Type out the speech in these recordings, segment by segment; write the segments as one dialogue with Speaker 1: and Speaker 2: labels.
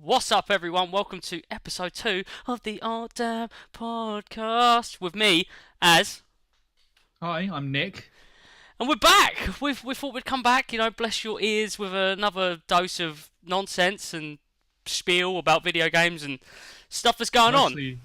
Speaker 1: What's up, everyone? Welcome to episode 2 of the Art Dab podcast with me, Az.
Speaker 2: Hi, I'm Nick.
Speaker 1: And we're back! We thought we'd come back, bless your ears with another dose of nonsense and spiel about video games and stuff that's going on.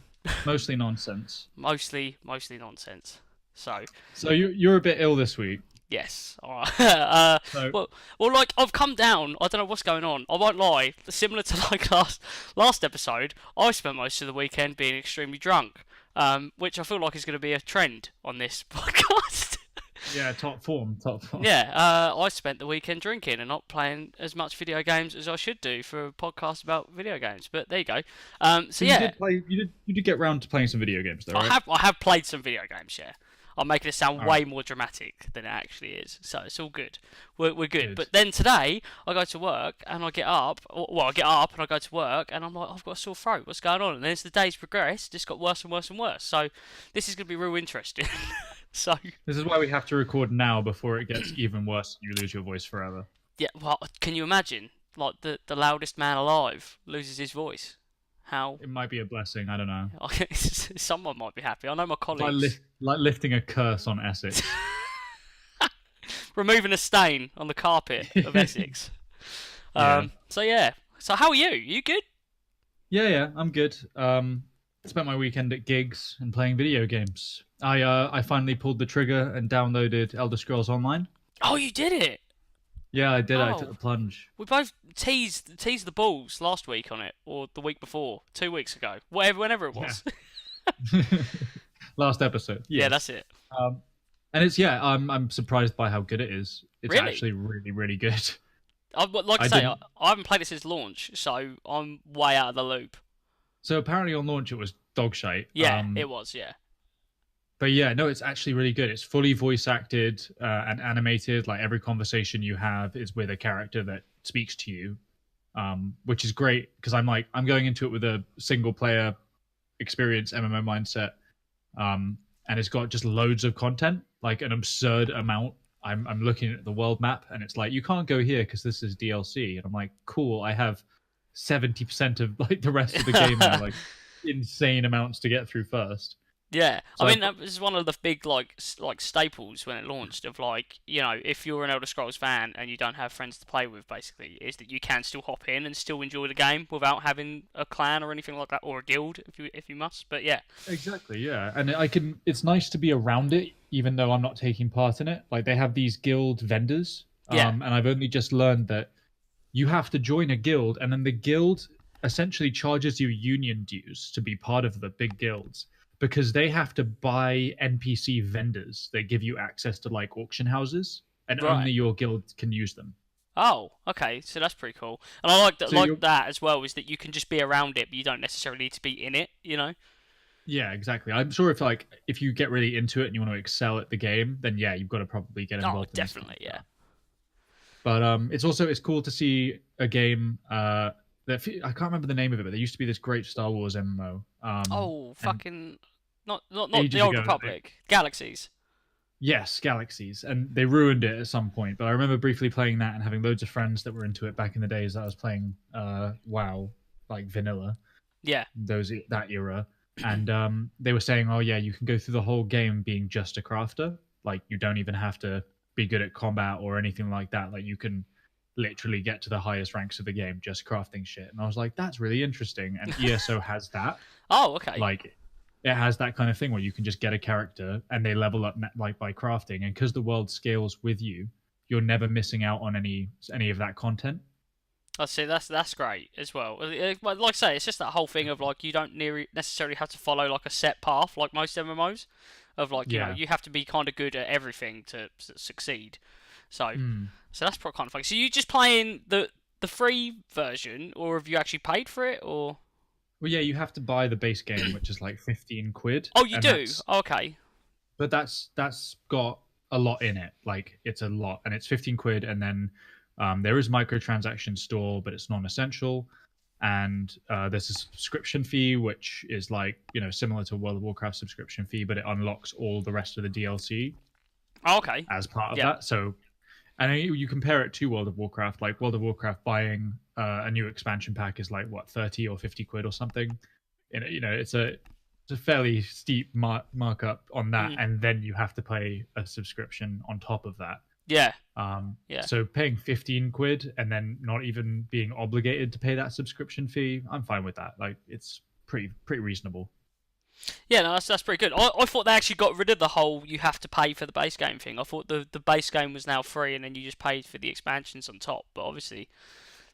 Speaker 2: Mostly nonsense.
Speaker 1: Mostly nonsense. So
Speaker 2: you're a bit ill this week.
Speaker 1: yes. Alright.
Speaker 2: So
Speaker 1: well, I've come down. I don't know what's going on. I won't lie. Similar to last episode, I spent most of the weekend being extremely drunk, which I feel like is going to be a trend on this podcast.
Speaker 2: yeah, top form.
Speaker 1: Yeah, I spent the weekend drinking and not playing as much video games as I should do for a podcast about video games. But there you go. So yeah,
Speaker 2: you did get round to playing some video games, though, right?
Speaker 1: I have played some video games. Yeah. I'm making it sound way more dramatic than it actually is, so it's all good. We're good. But then today, I go to work and I get up. Well, I get up and I go to work and I'm like, I've got a sore throat. What's going on? And then as the days progressed, it's got worse and worse and worse. So this is going to be real interesting. So
Speaker 2: this is why we have to record now before it gets even worse and you lose your voice forever.
Speaker 1: Yeah, well, can you imagine? Like the loudest man alive loses his voice. How?
Speaker 2: It might be a blessing. I don't know.
Speaker 1: Someone might be happy. I know my colleagues.
Speaker 2: Like lifting a curse on Essex.
Speaker 1: Removing a stain on the carpet of Essex.
Speaker 2: Yeah.
Speaker 1: So how are you? You good?
Speaker 2: Yeah, I'm good. Spent my weekend at gigs and playing video games. I finally pulled the trigger and downloaded Elder Scrolls Online.
Speaker 1: Oh, you did it!
Speaker 2: Yeah, I did.
Speaker 1: Oh.
Speaker 2: I took the plunge.
Speaker 1: We both teased the balls last week on it, or the week before, 2 weeks ago, whenever it was.
Speaker 2: Yeah. Last episode.
Speaker 1: Yeah, that's it.
Speaker 2: And I'm surprised by how good it is. It's
Speaker 1: Really?
Speaker 2: actually really, really good.
Speaker 1: I haven't played it since launch, so I'm way out of the loop.
Speaker 2: So apparently on launch it was dog shite.
Speaker 1: Yeah, it was. Yeah.
Speaker 2: But yeah, no, it's actually really good. It's fully voice acted and animated. Like every conversation you have is with a character that speaks to you, which is great because I'm going into it with a single player experience MMO mindset, and it's got just loads of content, like an absurd amount. I'm looking at the world map and it's like you can't go here because this is DLC, and I'm like, cool. I have 70% of like the rest of the game now, like insane amounts to get through first.
Speaker 1: Yeah,
Speaker 2: So
Speaker 1: I mean that was one of the big like staples when it launched of like if you're an Elder Scrolls fan and you don't have friends to play with, basically, is that you can still hop in and still enjoy the game without having a clan or anything like that, or a guild if you must. But yeah,
Speaker 2: Exactly, yeah. And it's nice to be around it, even though I'm not taking part in it. Like, they have these guild vendors,
Speaker 1: Yeah.
Speaker 2: and I've only just learned that you have to join a guild, and then the guild essentially charges you union dues to be part of the big guilds, because they have to buy NPC vendors that give you access to, like, auction houses, and
Speaker 1: Right.
Speaker 2: only your guild can use them.
Speaker 1: Oh, okay, so that's pretty cool. And I like that,
Speaker 2: So you're-
Speaker 1: that as well, is that you can just be around it, but you don't necessarily need to be in it.
Speaker 2: Yeah, exactly. I'm sure if you get really into it and you want to excel at the game, then yeah, you've got to probably get involved
Speaker 1: Oh,
Speaker 2: in this kind of
Speaker 1: definitely,
Speaker 2: stuff.
Speaker 1: yeah.
Speaker 2: But it's cool to see a game I can't remember the name of it, but there used to be this great Star Wars MMO.
Speaker 1: Oh,
Speaker 2: and
Speaker 1: fucking not
Speaker 2: ages
Speaker 1: the Old
Speaker 2: ago,
Speaker 1: Republic, Galaxies.
Speaker 2: yes, Galaxies, and they ruined it at some point. But I remember briefly playing that and having loads of friends that were into it back in the days that I was playing WoW, like vanilla,
Speaker 1: Yeah.
Speaker 2: that era. And they were saying, oh yeah, you can go through the whole game being just a crafter. Like, you don't even have to be good at combat or anything like that. Like, you can literally get to the highest ranks of the game just crafting shit. And I was like, that's really interesting. And ESO has that.
Speaker 1: Oh, okay.
Speaker 2: Like, it has that kind of thing where you can just get a character and they level up like by crafting. And because the world scales with you, you're never missing out on any of that content.
Speaker 1: I see. That's great as well. Like I say, it's just that whole thing of like you don't necessarily have to follow like a set path like most MMOs. Of like
Speaker 2: Yeah.
Speaker 1: you have to be kind of good at everything to succeed. So so that's kind of funny. So you just playing the free version, or have you actually paid for it, or?
Speaker 2: Well, yeah, you have to buy the base game, which is like 15 quid.
Speaker 1: Oh, you
Speaker 2: and
Speaker 1: do. Okay.
Speaker 2: But that's got a lot in it. Like, it's a lot, and it's 15 quid, and then there is microtransaction store, but it's non-essential. And there's a subscription fee, which is like, similar to World of Warcraft subscription fee, but it unlocks all the rest of the DLC
Speaker 1: Oh, okay.
Speaker 2: as part of
Speaker 1: Yeah.
Speaker 2: that. So And you compare it to World of Warcraft, like World of Warcraft buying a new expansion pack is like what 30 or 50 quid or something. And it's a fairly steep markup on that,
Speaker 1: Mm.
Speaker 2: and then you have to pay a subscription on top of that.
Speaker 1: Yeah. Yeah.
Speaker 2: So paying 15 quid and then not even being obligated to pay that subscription fee, I'm fine with that. Like it's pretty reasonable.
Speaker 1: Yeah, no, that's pretty good. I thought they actually got rid of the whole you have to pay for the base game thing. I thought the base game was now free and then you just paid for the expansions on top. But obviously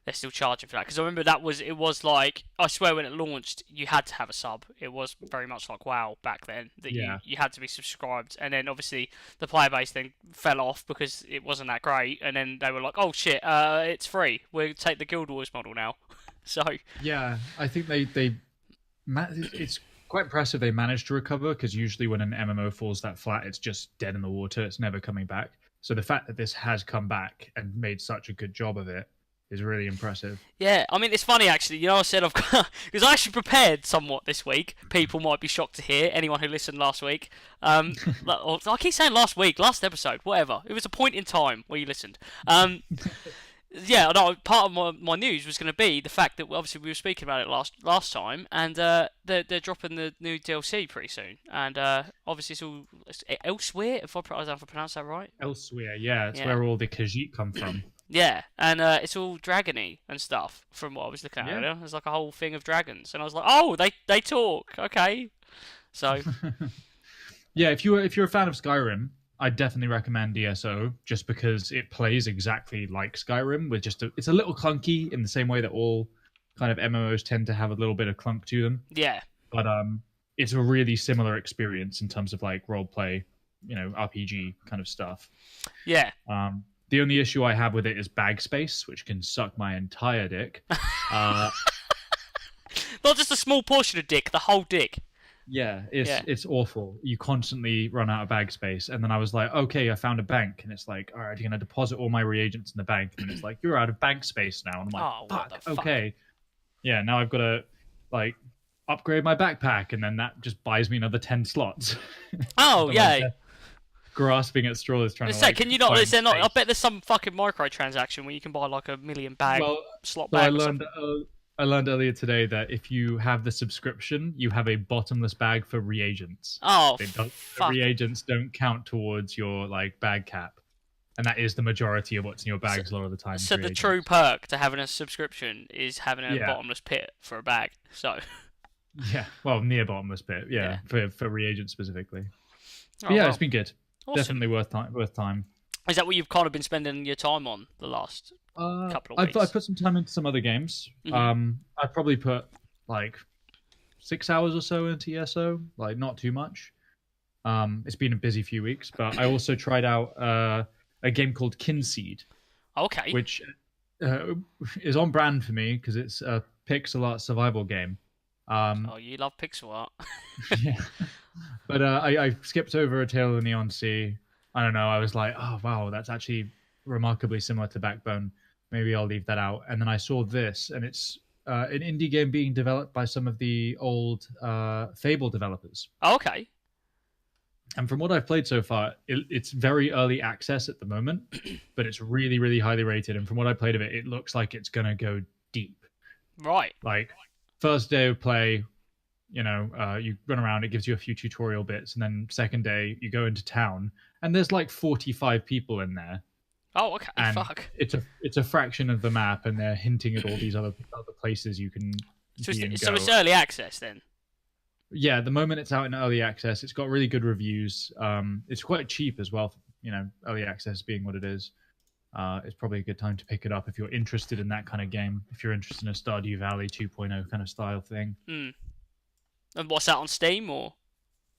Speaker 1: they're still charging for that. Because I remember it was like, I swear when it launched, you had to have a sub. It was very much like WoW back then, that you had to be subscribed. And then obviously the player base then fell off because it wasn't that great. And then they were like, oh shit, it's free. We'll take the Guild Wars model now. So
Speaker 2: yeah, I think it's quite impressive they managed to recover, because usually when an MMO falls that flat, it's just dead in the water. It's never coming back. So the fact that this has come back and made such a good job of it is really impressive.
Speaker 1: Yeah, I mean, it's funny actually. I said I've got because I actually prepared somewhat this week. People might be shocked to hear. Anyone who listened last week, I keep saying last week, last episode, whatever. It was a point in time where you listened. Yeah, no. Part of my news was going to be the fact that obviously we were speaking about it last time, and they're dropping the new DLC pretty soon, and obviously it's Elsewhere. If I don't know if I pronounced that right.
Speaker 2: Elsewhere, yeah, it's where all the Khajiit come from.
Speaker 1: Yeah, and it's all dragony and stuff from what I was looking at earlier. There's like a whole thing of dragons, and I was like, oh, they talk, okay. So,
Speaker 2: yeah, if you're a fan of Skyrim, I'd definitely recommend ESO, just because it plays exactly like Skyrim, with it's a little clunky in the same way that all kind of MMOs tend to have a little bit of clunk to them.
Speaker 1: Yeah.
Speaker 2: But it's a really similar experience in terms of like role play, RPG kind of stuff.
Speaker 1: Yeah.
Speaker 2: The only issue I have with it is bag space, which can suck my entire dick.
Speaker 1: Not just a small portion of dick, the whole dick.
Speaker 2: Yeah, it's awful. You constantly run out of bag space. And then I was like, okay, I found a bank. And it's like, all right, you're going to deposit all my reagents in the bank. And it's like, you're out of bank space now. And I'm like, fuck, okay. Yeah, now I've got to like upgrade my backpack. And then that just buys me another 10 slots.
Speaker 1: Oh, yeah.
Speaker 2: Grasping at straws, trying to.
Speaker 1: Can you not? Is there not? I bet there's some fucking microtransaction where you can buy like 1 million slot bag.
Speaker 2: I learned earlier today that if you have the subscription, you have a bottomless bag for reagents.
Speaker 1: Oh,
Speaker 2: the reagents don't count towards your like bag cap, and that is the majority of what's in your bags a lot of the time.
Speaker 1: So the true perk to having a subscription is having a bottomless pit for a bag. So.
Speaker 2: Yeah, well, near bottomless pit. Yeah. For reagents specifically.
Speaker 1: Oh,
Speaker 2: yeah, it's been good.
Speaker 1: Awesome.
Speaker 2: Definitely worth time.
Speaker 1: Is that what you've kind of been spending your time on the last couple of weeks?
Speaker 2: I've put some time into some other games.
Speaker 1: Mm-hmm.
Speaker 2: I've probably put like 6 hours or so into ESO, like not too much. It's been a busy few weeks, but I also tried out a game called Kinseed.
Speaker 1: Okay.
Speaker 2: Which is on brand for me because it's a pixel art survival game.
Speaker 1: You love pixel art.
Speaker 2: Yeah. But I skipped over A Tale of the Neon Sea. I don't know. I was like, oh, wow, that's actually remarkably similar to Backbone. Maybe I'll leave that out. And then I saw this, and it's an indie game being developed by some of the old Fable developers.
Speaker 1: Oh, okay.
Speaker 2: And from what I've played so far, it's very early access at the moment, but it's really, really highly rated. And from what I played of it, it looks like it's going to go deep.
Speaker 1: Right.
Speaker 2: Like, first day of play, you run around, it gives you a few tutorial bits, and then second day you go into town and there's like 45 people in there.
Speaker 1: Oh, okay.
Speaker 2: And
Speaker 1: fuck.
Speaker 2: It's a fraction of the map, and they're hinting at all these other places you can
Speaker 1: so
Speaker 2: be and
Speaker 1: so
Speaker 2: go.
Speaker 1: It's early access then.
Speaker 2: Yeah, the moment it's out in early access, it's got really good reviews. It's quite cheap as well, early access being what it is. It's probably a good time to pick it up if you're interested in that kind of game, if you're interested in a Stardew Valley 2.0 kind of style thing.
Speaker 1: And what's that, on Steam or?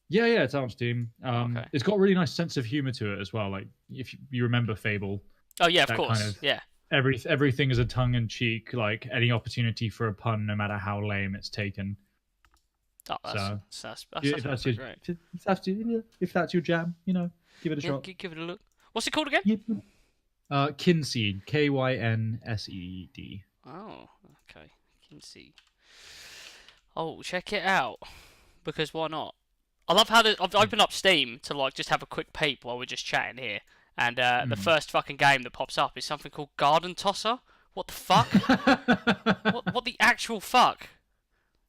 Speaker 2: Yeah, it's out on Steam.
Speaker 1: Okay.
Speaker 2: It's got a really nice sense of humor to it as well. Like, if you remember Fable.
Speaker 1: Oh, yeah, of course. Kind of,
Speaker 2: yeah. Everything is a tongue-in-cheek, like any opportunity for a pun, no matter how lame it's taken.
Speaker 1: Oh, that's
Speaker 2: if that's your jam, give it a shot.
Speaker 1: Give it a look. What's it called again?
Speaker 2: Kinseed, Kynsed.
Speaker 1: Oh, okay, Kinseed. Oh, check it out, because why not? I love how I've opened up Steam to like just have a quick peep while we're just chatting here, And the first fucking game that pops up is something called Garden Tosser. What the fuck? what the actual fuck?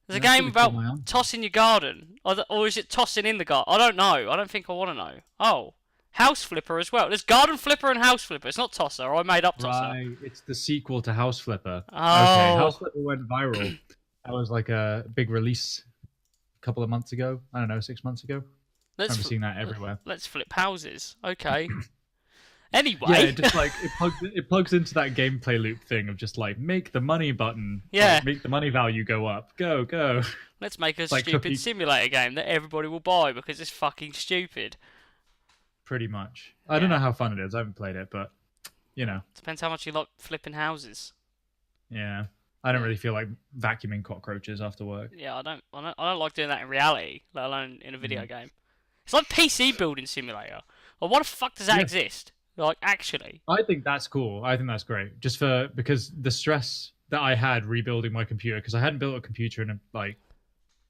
Speaker 1: There's a game about tossing your garden, or is it tossing in the garden? I don't know. I don't think I want to know. Oh, House Flipper as well. There's Garden Flipper and House Flipper. It's not Tosser. I made up Tosser.
Speaker 2: Right, it's the sequel to House Flipper.
Speaker 1: Oh.
Speaker 2: Okay, House Flipper went viral. That was like a big release a couple of months ago. I don't know, 6 months ago. I remember seeing that everywhere.
Speaker 1: Let's flip houses. Okay. Anyway,
Speaker 2: yeah, it just like it plugs into that gameplay loop thing of just like make the money button,
Speaker 1: yeah,
Speaker 2: like, make the money value go up, go.
Speaker 1: Let's make a stupid simulator game that everybody will buy because it's fucking stupid.
Speaker 2: Pretty much. I don't know how fun it is. I haven't played it, but you know,
Speaker 1: depends how much you like flipping houses.
Speaker 2: Yeah, I don't really feel like vacuuming cockroaches after work.
Speaker 1: Yeah, I don't like doing that in reality, let alone in a video game. It's like PC building simulator. Well, what the fuck does that exist? Like, actually,
Speaker 2: I think that's cool. I think that's great. Just because the stress that I had rebuilding my computer, because I hadn't built a computer in like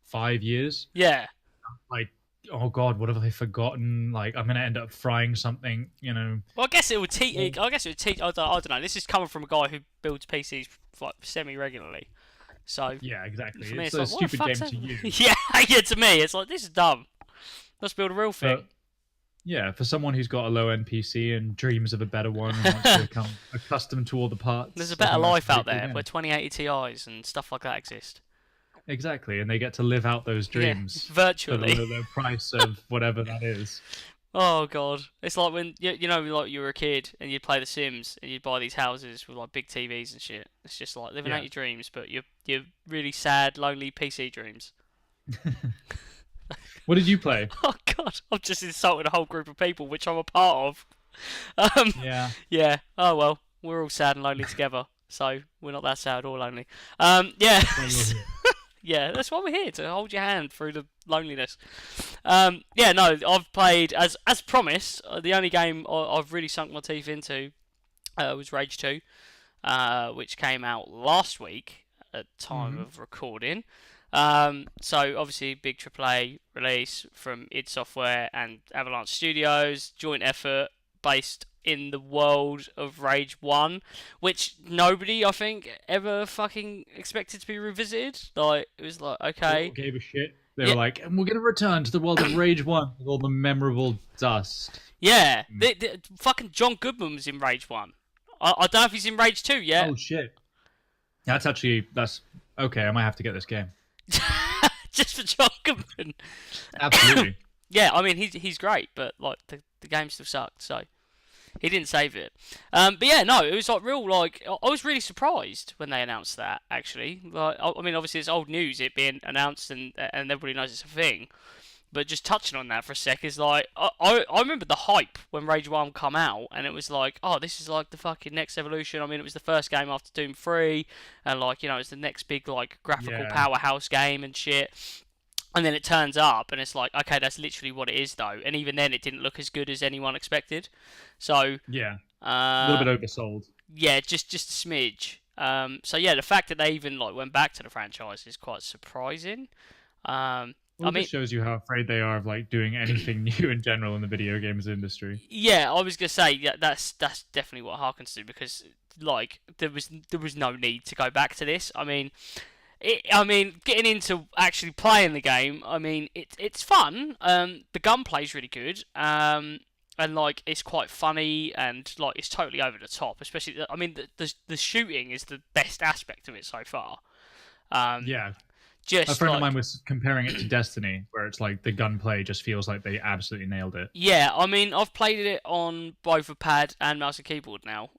Speaker 2: 5 years.
Speaker 1: Yeah.
Speaker 2: Like, oh god, what have I forgotten? Like, I'm gonna end up frying something, you know.
Speaker 1: Well, I guess it would teach. I don't know. This is coming from a guy who builds PCs like semi-regularly. So
Speaker 2: yeah, exactly.
Speaker 1: For me,
Speaker 2: it's a
Speaker 1: like,
Speaker 2: stupid game to you.
Speaker 1: yeah, to me, it's like, this is dumb. Let's build a real thing.
Speaker 2: Yeah, for someone who's got a low-end PC and dreams of a better one and wants to become accustomed to all the parts.
Speaker 1: There's a better life out there where 2080 Ti's and stuff like that exist.
Speaker 2: Exactly, and they get to live out those dreams
Speaker 1: virtually
Speaker 2: for the price of whatever that is.
Speaker 1: Oh god, it's like when you know, like you were a kid and you'd play The Sims and you'd buy these houses with like big TVs and shit. It's just like living out your dreams, but you're really sad, lonely PC dreams.
Speaker 2: What did you play?
Speaker 1: Oh god, I've just insulted a whole group of people, which I'm a part of. Yeah. Oh well, we're all sad and lonely together, so we're not that sad or lonely. Yeah. Yeah, that's why we're here, to hold your hand through the loneliness. Yeah, no, I've played, as promised, the only game I've really sunk my teeth into was Rage 2, which came out last week at time of recording. So obviously big AAA release from id Software and Avalanche Studios, joint effort based in the world of Rage 1, which nobody, I think, ever fucking expected to be revisited. Like, it was like, okay.
Speaker 2: People gave a shit. They were like, and we're going to return to the world of Rage 1 with all the memorable dust.
Speaker 1: Yeah. The fucking John Goodman was in Rage 1. I don't know if he's in Rage 2 yet.
Speaker 2: Oh, shit. That's okay, I might have to get this game.
Speaker 1: Just for John Goodman.
Speaker 2: Absolutely.
Speaker 1: Yeah, I mean, he's great, but like the game still sucked, so he didn't save it. But yeah, no, it was like real. Like, I was really surprised when they announced that. Actually, like, I mean, obviously it's old news, it being announced, and everybody knows it's a thing. But just touching on that for a sec is like, I remember the hype when Rage 1 come out, and it was like, oh, this is like the fucking next evolution. I mean, it was the first game after Doom 3, and like, you know, it's the next big like graphical powerhouse game and shit. And then it turns up, and it's like, okay, that's literally what it is, though. And even then, it didn't look as good as anyone expected. So
Speaker 2: yeah, a little bit oversold.
Speaker 1: Yeah, just a smidge. So yeah, the fact that they even like went back to the franchise is quite surprising.
Speaker 2: Well, it shows you how afraid they are of like doing anything new in general in the video games industry.
Speaker 1: Yeah, I was gonna say that's definitely what harkens to, because like there was no need to go back to this. I mean, getting into actually playing the game, I mean, it's fun. The gunplay's really good. And like it's quite funny, and like it's totally over the top. Especially, I mean, the shooting is the best aspect of it so far.
Speaker 2: Yeah. A friend of mine was comparing it to Destiny, where it's like the gunplay just feels like they absolutely nailed it.
Speaker 1: Yeah, I mean, I've played it on both a pad and mouse and keyboard now,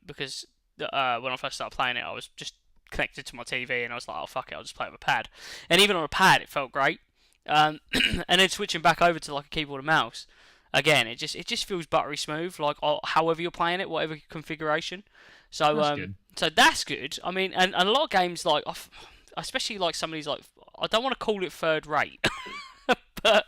Speaker 1: because when I first started playing it, I was just connected to my TV, and I was like, oh fuck it, I'll just play it with a pad. And even on a pad, it felt great. And then switching back over to like a keyboard and mouse, again, it just feels buttery smooth, like however you're playing it, whatever configuration. So
Speaker 2: that's good.
Speaker 1: So that's good. I mean, and a lot of games like, especially like some of these, like, I don't want to call it third rate, but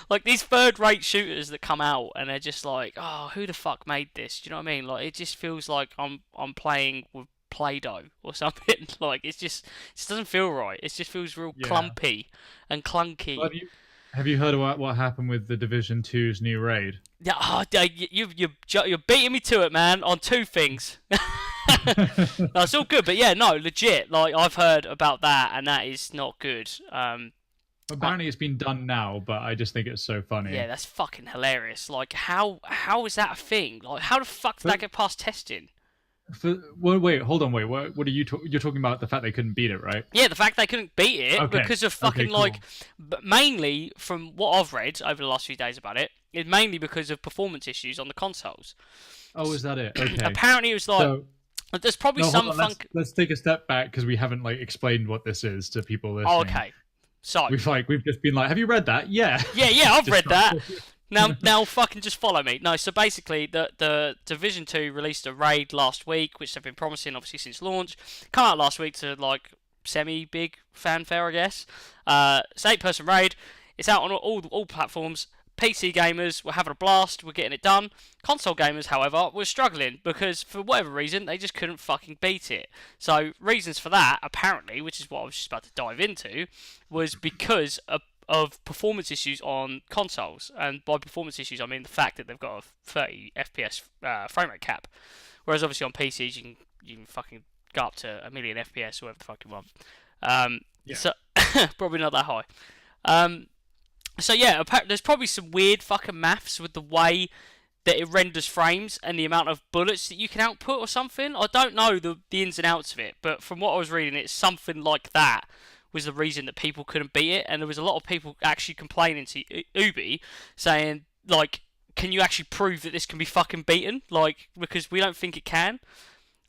Speaker 1: like these third rate shooters that come out and they're just like, oh, who the fuck made this? Do you know what I mean? Like, it just feels like I'm playing with Play-Doh or something. Like, it just doesn't feel right. It just feels real clumpy and clunky.
Speaker 2: Well, Have you heard about what happened with the Division 2's new raid?
Speaker 1: Yeah, you're beating me to it, man, on two things. No, it's all good, but yeah, no, legit. Like I've heard about that, and that is not good.
Speaker 2: Apparently, it's been done now, but I just think it's so funny.
Speaker 1: Yeah, that's fucking hilarious. Like, how is that a thing? Like, how the fuck did that get past testing?
Speaker 2: Wait, hold on, wait. What are you? You're talking about the fact they couldn't beat it, right?
Speaker 1: Yeah, the fact they couldn't beat it because of fucking
Speaker 2: cool.
Speaker 1: like, mainly from what I've read over the last few days about it, it's mainly because of performance issues on the consoles.
Speaker 2: Oh, is that it? Okay.
Speaker 1: Apparently, it was like there's probably some funk.
Speaker 2: Let's take a step back because we haven't like explained what this is to people listening.
Speaker 1: Oh, okay. So
Speaker 2: we've just been like, have you read that? Yeah.
Speaker 1: Yeah, I've read that. Now, fucking just follow me. No, so basically, the Division 2 released a raid last week, which they've been promising obviously since launch. Come out last week to like semi-big fanfare, I guess. It's an 8-person raid. It's out on all platforms. PC gamers were having a blast, we're getting it done. Console gamers, however, were struggling because for whatever reason they just couldn't fucking beat it. So reasons for that, apparently, which is what I was just about to dive into, was because of performance issues on consoles. And by performance issues, I mean the fact that they've got a 30 FPS frame rate cap, whereas obviously on PCs you can fucking go up to a million FPS or whatever the fuck you want. So probably not that high. So yeah, there's probably some weird fucking maths with the way that it renders frames and the amount of bullets that you can output or something. I don't know the ins and outs of it, but from what I was reading, it's something like that was the reason that people couldn't beat it, and there was a lot of people actually complaining to Ubi, saying, like, can you actually prove that this can be fucking beaten? Like, because we don't think it can.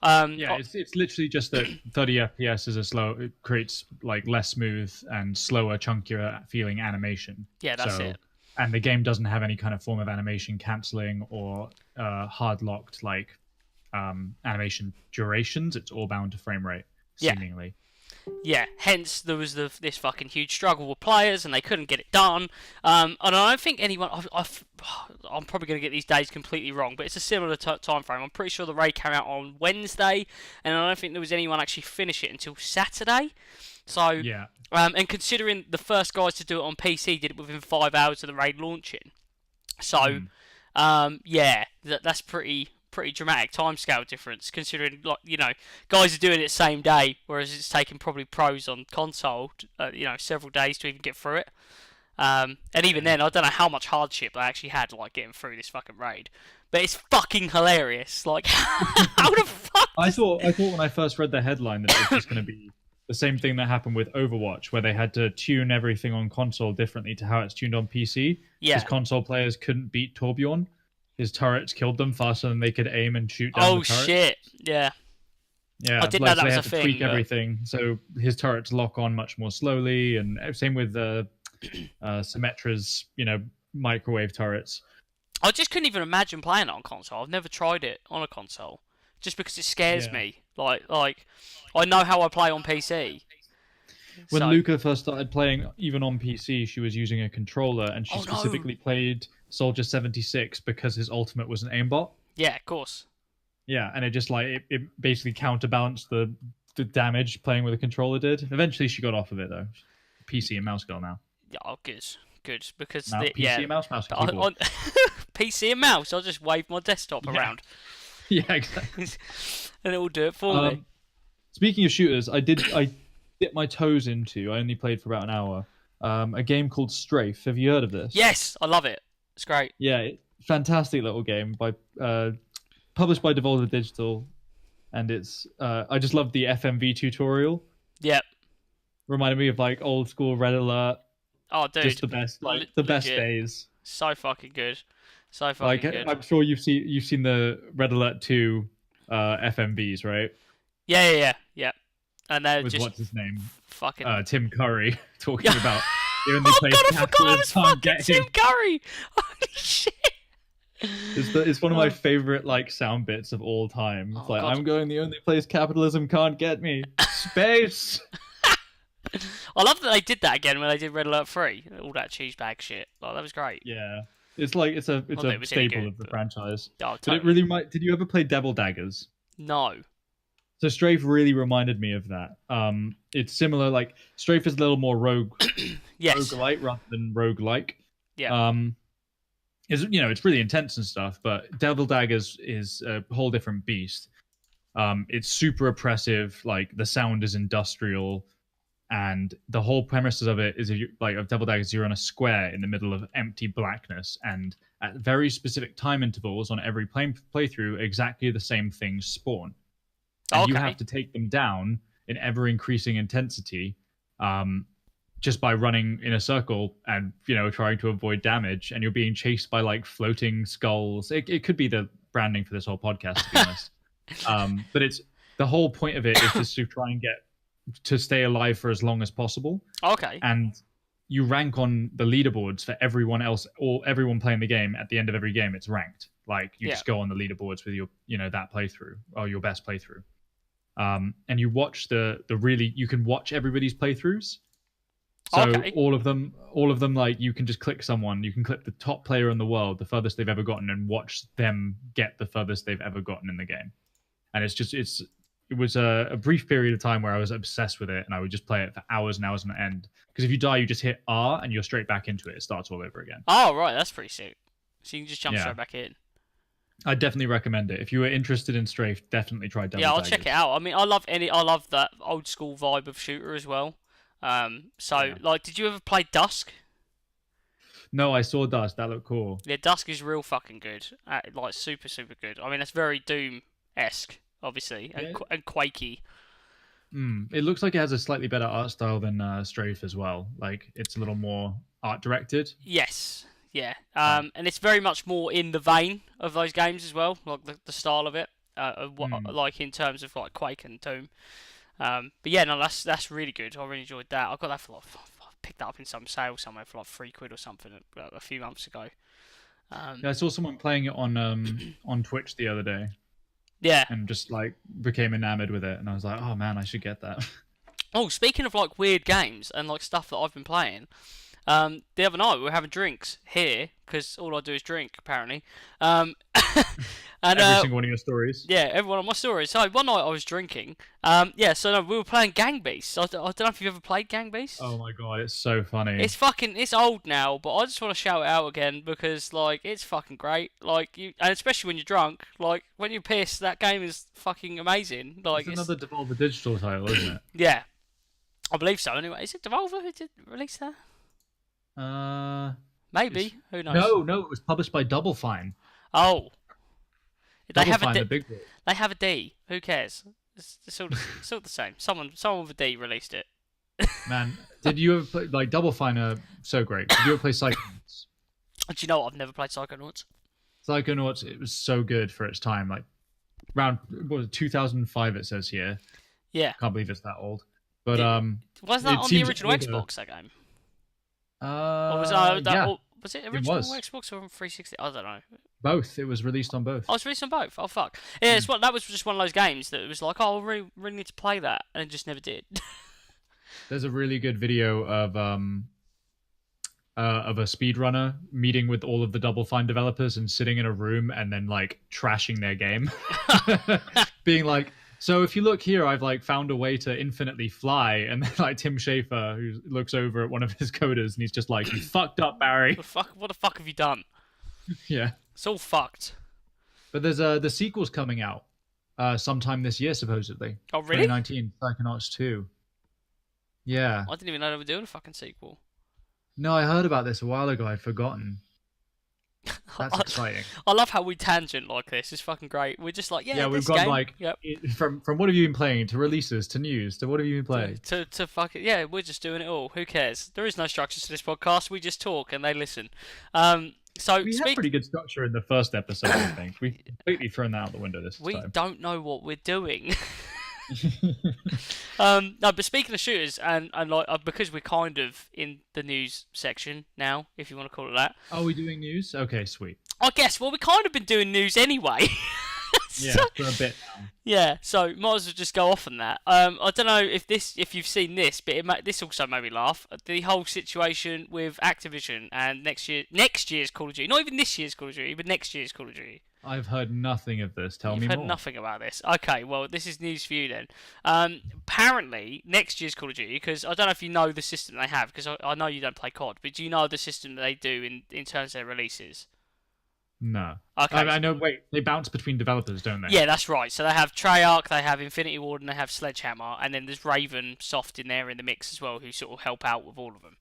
Speaker 2: It's literally just that 30 FPS it creates like less smooth and slower, chunkier feeling animation.
Speaker 1: Yeah, that's it.
Speaker 2: And the game doesn't have any kind of form of animation cancelling or hard locked like animation durations. It's all bound to frame rate, seemingly.
Speaker 1: Yeah, hence there was this fucking huge struggle with players, and they couldn't get it done. And I don't think anyone. I'm probably going to get these days completely wrong, but it's a similar time frame. I'm pretty sure the raid came out on Wednesday, and I don't think there was anyone actually finish it until Saturday. So
Speaker 2: yeah.
Speaker 1: And considering the first guys to do it on PC did it within 5 hours of the raid launching, so that's pretty dramatic timescale difference considering, like, you know, guys are doing it same day, whereas it's taking probably pros on console, several days to even get through it. And even then, I don't know how much hardship I actually had, like, getting through this fucking raid. But it's fucking hilarious. Like, how the fuck?
Speaker 2: I thought when I first read the headline that it was just going to be the same thing that happened with Overwatch, where they had to tune everything on console differently to how it's tuned on PC.
Speaker 1: Yeah.
Speaker 2: Because console players couldn't beat Torbjorn. His turrets killed them faster than they could aim and shoot down the turret.
Speaker 1: Oh, shit. Yeah.
Speaker 2: Yeah,
Speaker 1: I didn't know that was a thing.
Speaker 2: They had to tweak everything, so his turrets lock on much more slowly, and same with Symmetra's, microwave turrets.
Speaker 1: I just couldn't even imagine playing it on console. I've never tried it on a console, just because it scares me. Like I know how I play on PC.
Speaker 2: When Luca first started playing, even on PC, she was using a controller, and she specifically played Soldier 76 because his ultimate was an aimbot.
Speaker 1: Yeah, of course.
Speaker 2: Yeah, and it just it basically counterbalanced the damage playing with a controller did. Eventually, she got off of it though. PC and mouse girl now.
Speaker 1: Yeah, good because
Speaker 2: PC and mouse and keyboard.
Speaker 1: PC and mouse. I'll just wave my desktop around.
Speaker 2: Yeah, exactly.
Speaker 1: And it will do it for me.
Speaker 2: Speaking of shooters, I dipped my toes into. I only played for about an hour. A game called Strafe. Have you heard of this?
Speaker 1: Yes, I love it. It's great.
Speaker 2: Yeah, fantastic little game by published by Devolver Digital, and it's I just love the FMV tutorial.
Speaker 1: Yep.
Speaker 2: Reminded me of like old school Red Alert.
Speaker 1: Oh, dude,
Speaker 2: just the best, the best days.
Speaker 1: So fucking good. So fucking good.
Speaker 2: I'm sure you've seen the Red Alert 2 FMVs, right?
Speaker 1: Yeah. And they're
Speaker 2: with
Speaker 1: just
Speaker 2: what's his name?
Speaker 1: Fucking
Speaker 2: Tim Curry talking about.
Speaker 1: Oh god, I forgot it was fucking Tim Curry. Holy shit.
Speaker 2: It's one of my favorite sound bits of all time. It's I'm going the only place capitalism can't get me. Space.
Speaker 1: I love that they did that again when they did Red Alert 3. All that cheese bag shit. That was great.
Speaker 2: Yeah. It's it's a staple of the franchise.
Speaker 1: Oh, totally.
Speaker 2: But it really might. Did you ever play Devil Daggers?
Speaker 1: No.
Speaker 2: So Strafe really reminded me of that. It's similar. Like Strafe is a little more
Speaker 1: Yes.
Speaker 2: roguelite rather than roguelike.
Speaker 1: Yeah.
Speaker 2: It's really intense and stuff, but Devil Daggers is a whole different beast. It's super oppressive. Like the sound is industrial, and the whole premises of it is if you like of Devil Daggers, you're on a square in the middle of empty blackness, and at very specific time intervals on every playthrough, exactly the same things spawn, and you have to take them down in ever increasing intensity. Just by running in a circle and trying to avoid damage, and you're being chased by like floating skulls. It could be the branding for this whole podcast, to be honest. But it's the whole point of it is just to try and get to stay alive for as long as possible.
Speaker 1: Okay.
Speaker 2: And you rank on the leaderboards for everyone else or everyone playing the game. At the end of every game, it's ranked. Like you just go on the leaderboards with your that playthrough or your best playthrough. And you watch you can watch everybody's playthroughs. So all of them, like you can just click someone, you can click the top player in the world, the furthest they've ever gotten, and watch them get the furthest they've ever gotten in the game. And it was a brief period of time where I was obsessed with it, and I would just play it for hours and hours on end. Because if you die, you just hit R and you're straight back into it. It starts all over again.
Speaker 1: Oh right, that's pretty sick. So you can just jump straight back in.
Speaker 2: I definitely recommend it. If you were interested in Strafe, definitely try Devil Daggers.
Speaker 1: I'll check it out. I mean, I love that old school vibe of shooter as well. Like, did you ever play Dusk?
Speaker 2: No, I saw Dusk. That looked cool.
Speaker 1: Yeah, Dusk is real fucking good. Like, super, super good. I mean, it's very Doom-esque, obviously, and Quakey.
Speaker 2: It looks like it has a slightly better art style than Strafe as well. Like, it's a little more art-directed.
Speaker 1: Yes, yeah. And it's very much more in the vein of those games as well, like the style of it, like in terms of like Quake and Doom. But yeah, no, that's really good. I really enjoyed that. I got that for I picked that up in some sale somewhere for like £3 or something a few months ago.
Speaker 2: I saw someone playing it on Twitch the other day.
Speaker 1: Yeah,
Speaker 2: and just like became enamored with it, and I was like, oh man, I should get that.
Speaker 1: Oh, speaking of like weird games and like stuff that I've been playing, the other night we were having drinks here because all I do is drink apparently. And
Speaker 2: every single one of your stories.
Speaker 1: Yeah, every one of my stories. So one night I was drinking. We were playing Gang Beasts. I don't know if you've ever played Gang Beasts.
Speaker 2: Oh my god, it's so funny.
Speaker 1: It's old now, but I just want to shout it out again because like it's fucking great. Like and especially when you're drunk. Like when you're pissed, that game is fucking amazing. Like
Speaker 2: it's another Devolver Digital title, isn't it?
Speaker 1: Yeah, I believe so. Anyway, is it Devolver who did release that? Maybe. Who knows?
Speaker 2: No, it was published by Double Fine.
Speaker 1: Oh. They have a
Speaker 2: D.
Speaker 1: They have a D. Who cares? It's all the same. Someone with a D released it.
Speaker 2: Man, did you ever play like Double Fine? Are so great. Did you ever play Psychonauts?
Speaker 1: Do you know what? I've never played Psychonauts.
Speaker 2: Psychonauts, it was so good for its time. Like around 2005, it says here.
Speaker 1: Yeah.
Speaker 2: Can't believe it's that old. But
Speaker 1: was that on the original Xbox? That game. Was it original Xbox or 360? I don't know.
Speaker 2: Both. It was released on both.
Speaker 1: Oh, it's released on both. Oh fuck. Yeah, that was just one of those games that was like, oh, I really need to play that, and it just never did.
Speaker 2: There's a really good video of a speedrunner meeting with all of the Double Fine developers and sitting in a room and then like trashing their game, being like, so if you look here, I've like found a way to infinitely fly, and then like Tim Schafer, who looks over at one of his coders, and he's just like, "You fucked up, Barry.
Speaker 1: What the fuck have you done?"
Speaker 2: Yeah,
Speaker 1: it's all fucked.
Speaker 2: But there's the sequel's coming out sometime this year, supposedly.
Speaker 1: Oh really?
Speaker 2: 2019, Psychonauts 2. Yeah.
Speaker 1: I didn't even know they were doing a fucking sequel.
Speaker 2: No, I heard about this a while ago. I'd forgotten. That's exciting.
Speaker 1: I love how we tangent like this. It's fucking great. We're just like,
Speaker 2: we've gone
Speaker 1: game.
Speaker 2: Like from what have you been playing to releases to news to what have you been playing
Speaker 1: to fucking we're just doing it all. Who cares? There is no structure to this podcast. We just talk and they listen. So
Speaker 2: we had pretty good structure in the first episode. I think we've completely thrown that out the window this time.
Speaker 1: We don't know what we're doing. No, but speaking of shooters and like because we're kind of in the news section now, if you want to call it that.
Speaker 2: Are we doing news? Okay, sweet.
Speaker 1: I guess. Well, we kind of been doing news anyway.
Speaker 2: Yeah, for a bit now.
Speaker 1: Yeah, so might as well just go off on that. I don't know if you've seen this, but this also made me laugh. The whole situation with Activision and next year's Call of Duty. Not even this year's Call of Duty, but next year's Call of Duty.
Speaker 2: I've heard nothing of this. Tell
Speaker 1: You've
Speaker 2: me
Speaker 1: heard
Speaker 2: more.
Speaker 1: nothing about this. Okay, well, this is news for you then. Apparently, next year's Call of Duty, because I don't know if you know the system they have, because I know you don't play COD, but do you know the system that they do in terms of their releases?
Speaker 2: No.
Speaker 1: Okay.
Speaker 2: I know. Wait, they bounce between developers, don't they?
Speaker 1: Yeah, that's right. So they have Treyarch, they have Infinity Ward, and they have Sledgehammer, and then there's Raven Soft in there in the mix as well, who sort of help out with all of them.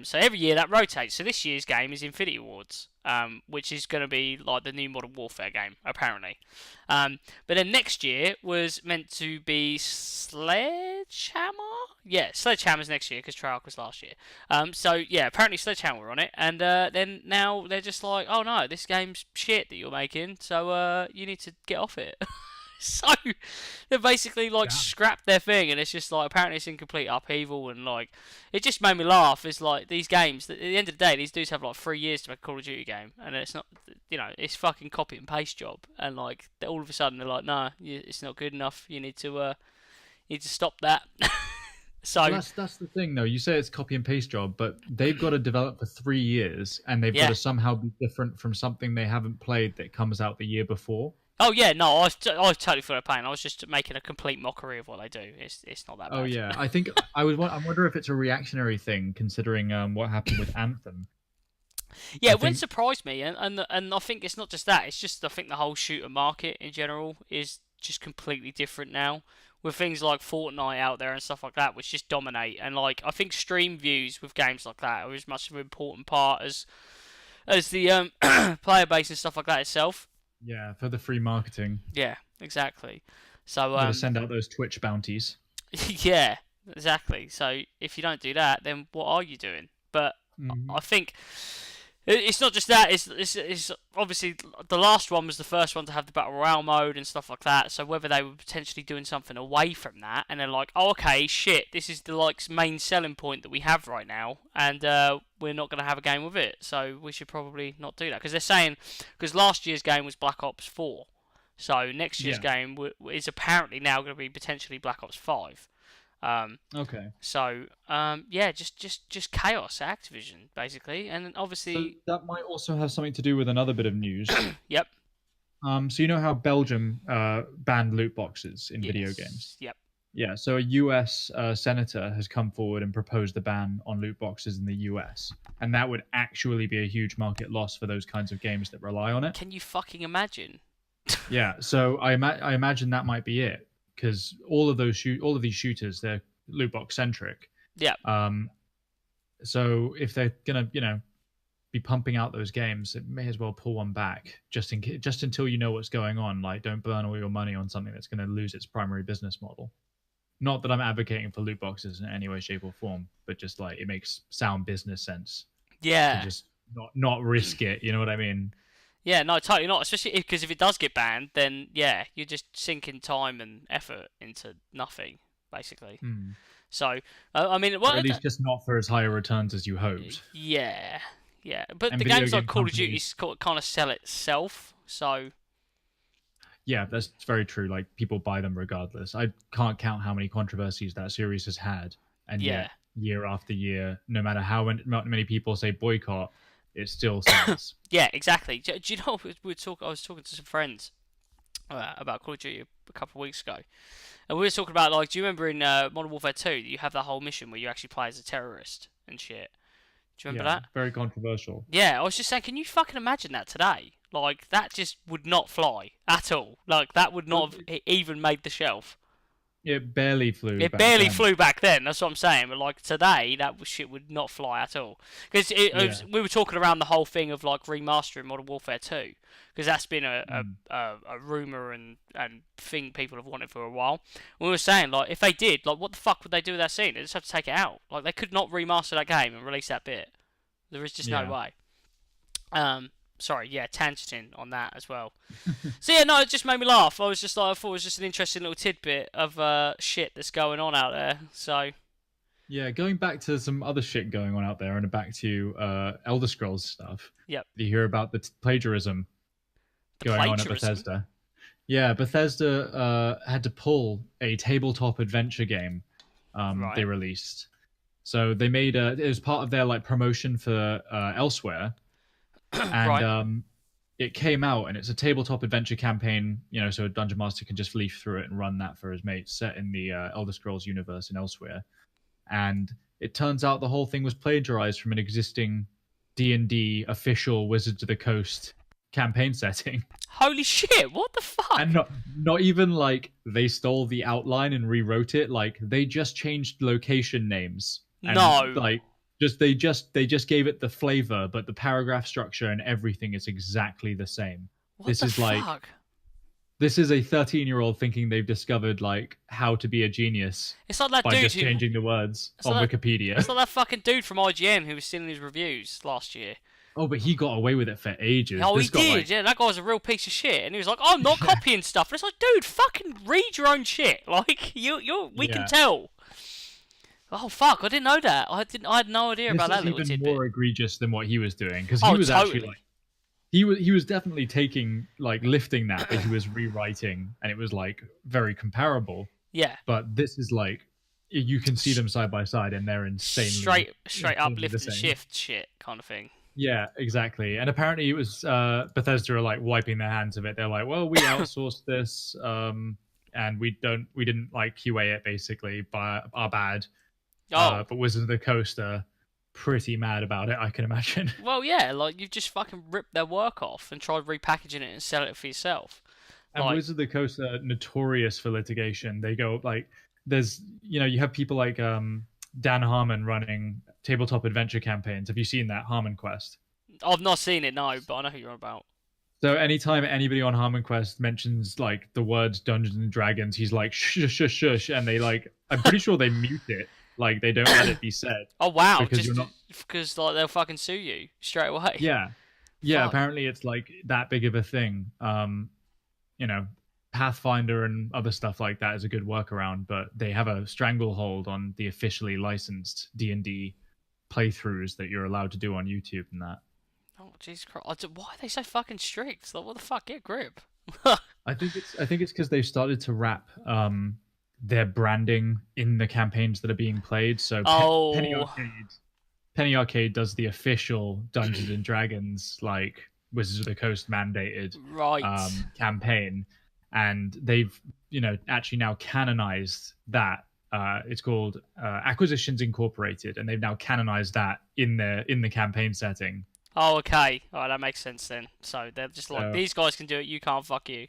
Speaker 1: So every year that rotates. So this year's game is Infinity Wards, which is going to be like the new Modern Warfare game, apparently. But then next year was meant to be Sledgehammer? Yeah, Sledgehammer's next year because Treyarch was last year. So yeah, apparently Sledgehammer were on it, and then now they're just like, oh no, this game's shit that you're making, so you need to get off it. So they basically like scrapped their thing, and it's just like apparently it's in complete upheaval, and like it just made me laugh. It's like these games. At the end of the day, these dudes have like 3 years to make a Call of Duty game, and it's not, it's fucking copy and paste job. And like all of a sudden they're like, no, it's not good enough. You need to stop that. So
Speaker 2: well, that's the thing, though. You say it's copy and paste job, but they've got to develop for 3 years, and they've got to somehow be different from something they haven't played that comes out the year before.
Speaker 1: Oh yeah, no, I totally feel their pain. I was just making a complete mockery of what they do. It's not that bad.
Speaker 2: Oh yeah, I think I wonder if it's a reactionary thing, considering what happened with Anthem.
Speaker 1: Yeah, it wouldn't surprise me, and I think it's not just that. It's just I think the whole shooter market in general is just completely different now, with things like Fortnite out there and stuff like that, which just dominate. And like I think stream views with games like that are as much of an important part as the player base and stuff like that itself.
Speaker 2: Yeah, for the free marketing.
Speaker 1: Yeah, exactly. So
Speaker 2: send out those Twitch bounties.
Speaker 1: Yeah, exactly. So if you don't do that, then what are you doing? But I think it's not just that. It's obviously the last one was the first one to have the battle royale mode and stuff like that. So whether they were potentially doing something away from that, and they're like, oh, okay, shit, this is the like main selling point that we have right now, and we're not going to have a game with it. So we should probably not do that, because they're saying because last year's game was Black Ops 4, so next year's game is apparently now going to be potentially Black Ops 5.
Speaker 2: Okay.
Speaker 1: So yeah, just chaos at Activision basically, and obviously
Speaker 2: so that might also have something to do with another bit of news.
Speaker 1: Yep.
Speaker 2: So you know how Belgium banned loot boxes in video games?
Speaker 1: Yep.
Speaker 2: Yeah. So a U.S. senator has come forward and proposed a ban on loot boxes in the U.S., and that would actually be a huge market loss for those kinds of games that rely on it.
Speaker 1: Can you fucking imagine?
Speaker 2: Yeah. So I imagine that might be it. Because all of these shooters, they're loot box centric.
Speaker 1: Yeah.
Speaker 2: So if they're gonna, be pumping out those games, it may as well pull one back just until you know what's going on. Like, don't burn all your money on something that's going to lose its primary business model. Not that I'm advocating for loot boxes in any way, shape, or form, but just like it makes sound business sense.
Speaker 1: Yeah.
Speaker 2: To just not risk it. You know what I mean?
Speaker 1: Yeah, no, totally not. Especially because if it does get banned, then yeah, you're just sinking time and effort into nothing, basically. So, I mean,
Speaker 2: or at least just not for as high a returns as you hoped.
Speaker 1: Yeah. But
Speaker 2: and
Speaker 1: the games like Call of
Speaker 2: Duty
Speaker 1: kind of sell itself. So.
Speaker 2: Yeah, that's very true. Like people buy them regardless. I can't count how many controversies that series has had, and yet year after year, no matter how many people say boycott, it still sells.
Speaker 1: Yeah, exactly. Do you know I was talking to some friends about Call of Duty a couple of weeks ago, and we were talking about like, do you remember in Modern Warfare 2 you have that whole mission where you actually play as a terrorist and shit? Do you remember that?
Speaker 2: Very controversial.
Speaker 1: Yeah, I was just saying, can you fucking imagine that today? Like that just would not fly at all. Like that would not have even made the shelf.
Speaker 2: It barely flew.
Speaker 1: Flew back then. That's what I'm saying. But like today, that shit would not fly at all. Because we were talking around the whole thing of like remastering Modern Warfare 2, because that's been a rumor and thing people have wanted for a while. We were saying like if they did, like what the fuck would they do with that scene? They just have to take it out. Like they could not remaster that game and release that bit. There is just no way. Sorry, tangenting on that as well. So yeah, no, it just made me laugh. I thought it was just an interesting little tidbit of shit that's going on out there. So
Speaker 2: yeah, going back to some other shit going on out there, and back to Elder Scrolls stuff.
Speaker 1: Yep.
Speaker 2: You hear about the plagiarism going on at Bethesda? Yeah, Bethesda had to pull a tabletop adventure game they released. So they made it was part of their like promotion for Elsewhere. And it came out, and it's a tabletop adventure campaign, so a dungeon master can just leaf through it and run that for his mates, set in the Elder Scrolls universe and elsewhere. And it turns out the whole thing was plagiarized from an existing D&D official Wizards of the Coast campaign setting.
Speaker 1: Holy shit, what the fuck?
Speaker 2: And not even like they stole the outline and rewrote it, like they just changed location names. And,
Speaker 1: no.
Speaker 2: Like they just gave it the flavor, but the paragraph structure and everything is exactly the same.
Speaker 1: What the fuck?
Speaker 2: This is a 13-year-old thinking they've discovered like how to be a genius.
Speaker 1: It's like that
Speaker 2: by
Speaker 1: dude
Speaker 2: just changing the words on Wikipedia.
Speaker 1: It's like that fucking dude from IGN who was stealing his reviews last year.
Speaker 2: Oh, but he got away with it for ages.
Speaker 1: Oh, he did. Yeah, that guy was a real piece of shit, and he was like, "I'm not copying stuff." And it's like, dude, fucking read your own shit. Like we can tell. Oh fuck! I didn't know that. I had no idea about that little tidbit.
Speaker 2: This is even more egregious than what he was doing, because he was totally. Actually like, he was definitely taking like lifting that he was rewriting, and it was like very comparable.
Speaker 1: Yeah.
Speaker 2: But this is like you can see them side by side, and they're insanely
Speaker 1: straight up lift and shift shit kind of thing.
Speaker 2: Yeah, exactly. And apparently it was Bethesda are like wiping their hands of it. They're like, well, we outsourced this, and we didn't like QA it basically by our bad.
Speaker 1: Oh.
Speaker 2: But Wizards of the Coast are pretty mad about it, I can imagine.
Speaker 1: Well, yeah, like you've just fucking ripped their work off and tried repackaging it and selling it for yourself.
Speaker 2: And
Speaker 1: like...
Speaker 2: Wizards of the Coast are notorious for litigation. They go like, there's you have people like Dan Harmon running tabletop adventure campaigns. Have you seen that Harmon Quest?
Speaker 1: I've not seen it, no, but I know who you're on about.
Speaker 2: So anytime anybody on Harmon Quest mentions like the words Dungeons and Dragons, he's like shush shush shush, and they like I'm pretty sure they mute it, like they don't let it be said.
Speaker 1: Oh wow,
Speaker 2: because
Speaker 1: like they'll fucking sue you straight away.
Speaker 2: Yeah. Apparently it's like that big of a thing. Pathfinder and other stuff like that is a good workaround, but they have a stranglehold on the officially licensed D&D playthroughs that you're allowed to do on YouTube and that.
Speaker 1: Oh Jesus Christ! Why are they so fucking strict? Like, what the fuck? Get a grip.
Speaker 2: I think it's because they've started to wrap their branding in the campaigns that are being played. So Penny Arcade does the official Dungeons and Dragons like Wizards of the Coast mandated campaign. And they've, actually now canonized that. It's called Acquisitions Incorporated, and they've now canonized that in the campaign setting.
Speaker 1: Oh, okay. All right, that makes sense then. So they're just like, these guys can do it, you can't, fuck you.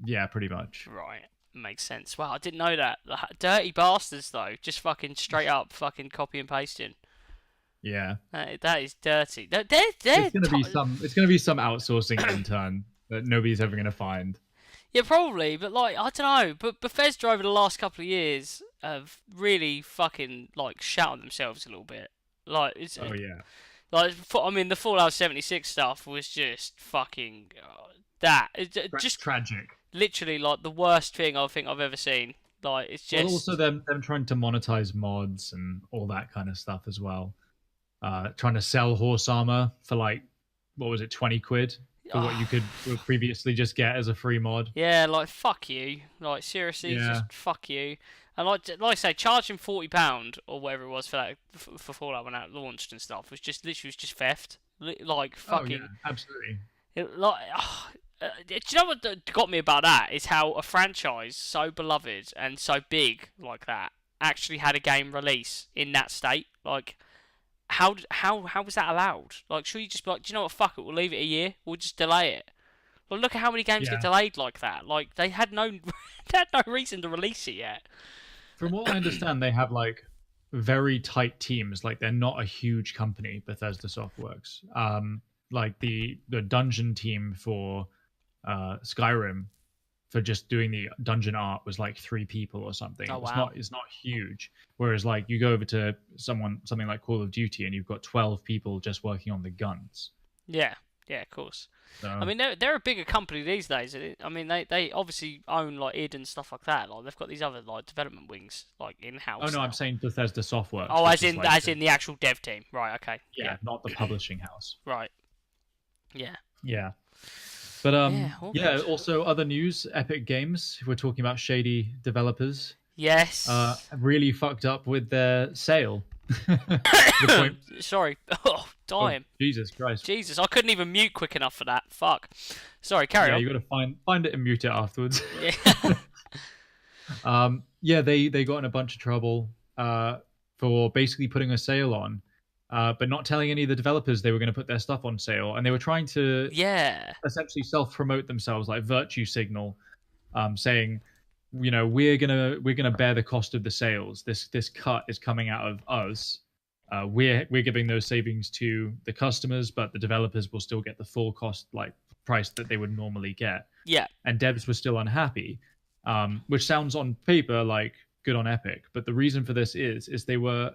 Speaker 2: Yeah, pretty much.
Speaker 1: Right, makes sense. Wow, I didn't know that. Dirty bastards, though. Just fucking straight up fucking copy and pasting.
Speaker 2: Yeah.
Speaker 1: That is dirty.
Speaker 2: It's gonna be some outsourcing intern that nobody's ever gonna find.
Speaker 1: Yeah, probably, but like I don't know. But Bethesda over the last couple of years have really fucking like shat on themselves a little bit. Like like the Fallout 76 stuff was just fucking just
Speaker 2: tragic.
Speaker 1: Literally like the worst thing I think I've ever seen. Like it's just
Speaker 2: also them trying to monetize mods and all that kind of stuff as well. Trying to sell horse armor for like what was it, 20 quid? For what you could previously just get as a free mod.
Speaker 1: Yeah, like fuck you. Like seriously, just fuck you. And like I say, charging £40 or whatever it was for that for Fallout when that launched and stuff was just literally theft. Like fucking.
Speaker 2: Oh, yeah, absolutely.
Speaker 1: Do you know what got me about that is how a franchise so beloved and so big like that actually had a game release in that state. Like. How was that allowed? Like, should you just be like, do you know what? Fuck it, we'll leave it a year. We'll just delay it. Well, look at how many games get delayed like that. Like, they had no reason to release it yet.
Speaker 2: From what I understand, they have like very tight teams. Like, they're not a huge company. Bethesda Softworks. Like the dungeon team for Skyrim for just doing the dungeon art was like 3 people or something.
Speaker 1: Oh, wow.
Speaker 2: It's not huge. Whereas like you go over to something like Call of Duty and you've got 12 people just working on the guns.
Speaker 1: Yeah, of course. So, I mean, they're a bigger company these days. I mean, they obviously own like id and stuff like that. Like they've got these other like development wings like in house.
Speaker 2: Oh no, I'm saying Bethesda Softworks.
Speaker 1: Oh, as in the actual dev team, right? Okay.
Speaker 2: Yeah, not the publishing house.
Speaker 1: Right. Yeah.
Speaker 2: Yeah. But also other news, Epic Games, if we're talking about shady developers.
Speaker 1: Yes.
Speaker 2: Really fucked up with their sale. The point.
Speaker 1: Sorry. Oh, dying.
Speaker 2: Oh, Jesus Christ.
Speaker 1: Jesus, I couldn't even mute quick enough for that. Fuck. Sorry, carry on.
Speaker 2: Yeah, you gotta find it and mute it afterwards.
Speaker 1: Yeah.
Speaker 2: Yeah, they got in a bunch of trouble for basically putting a sale on, but not telling any of the developers they were going to put their stuff on sale, and they were trying to essentially self-promote themselves like virtue signal, saying, we're gonna bear the cost of the sales. This cut is coming out of us. We're giving those savings to the customers, but the developers will still get the full cost, like price that they would normally get.
Speaker 1: Yeah.
Speaker 2: And devs were still unhappy, which sounds on paper like good on Epic, but the reason for this is they were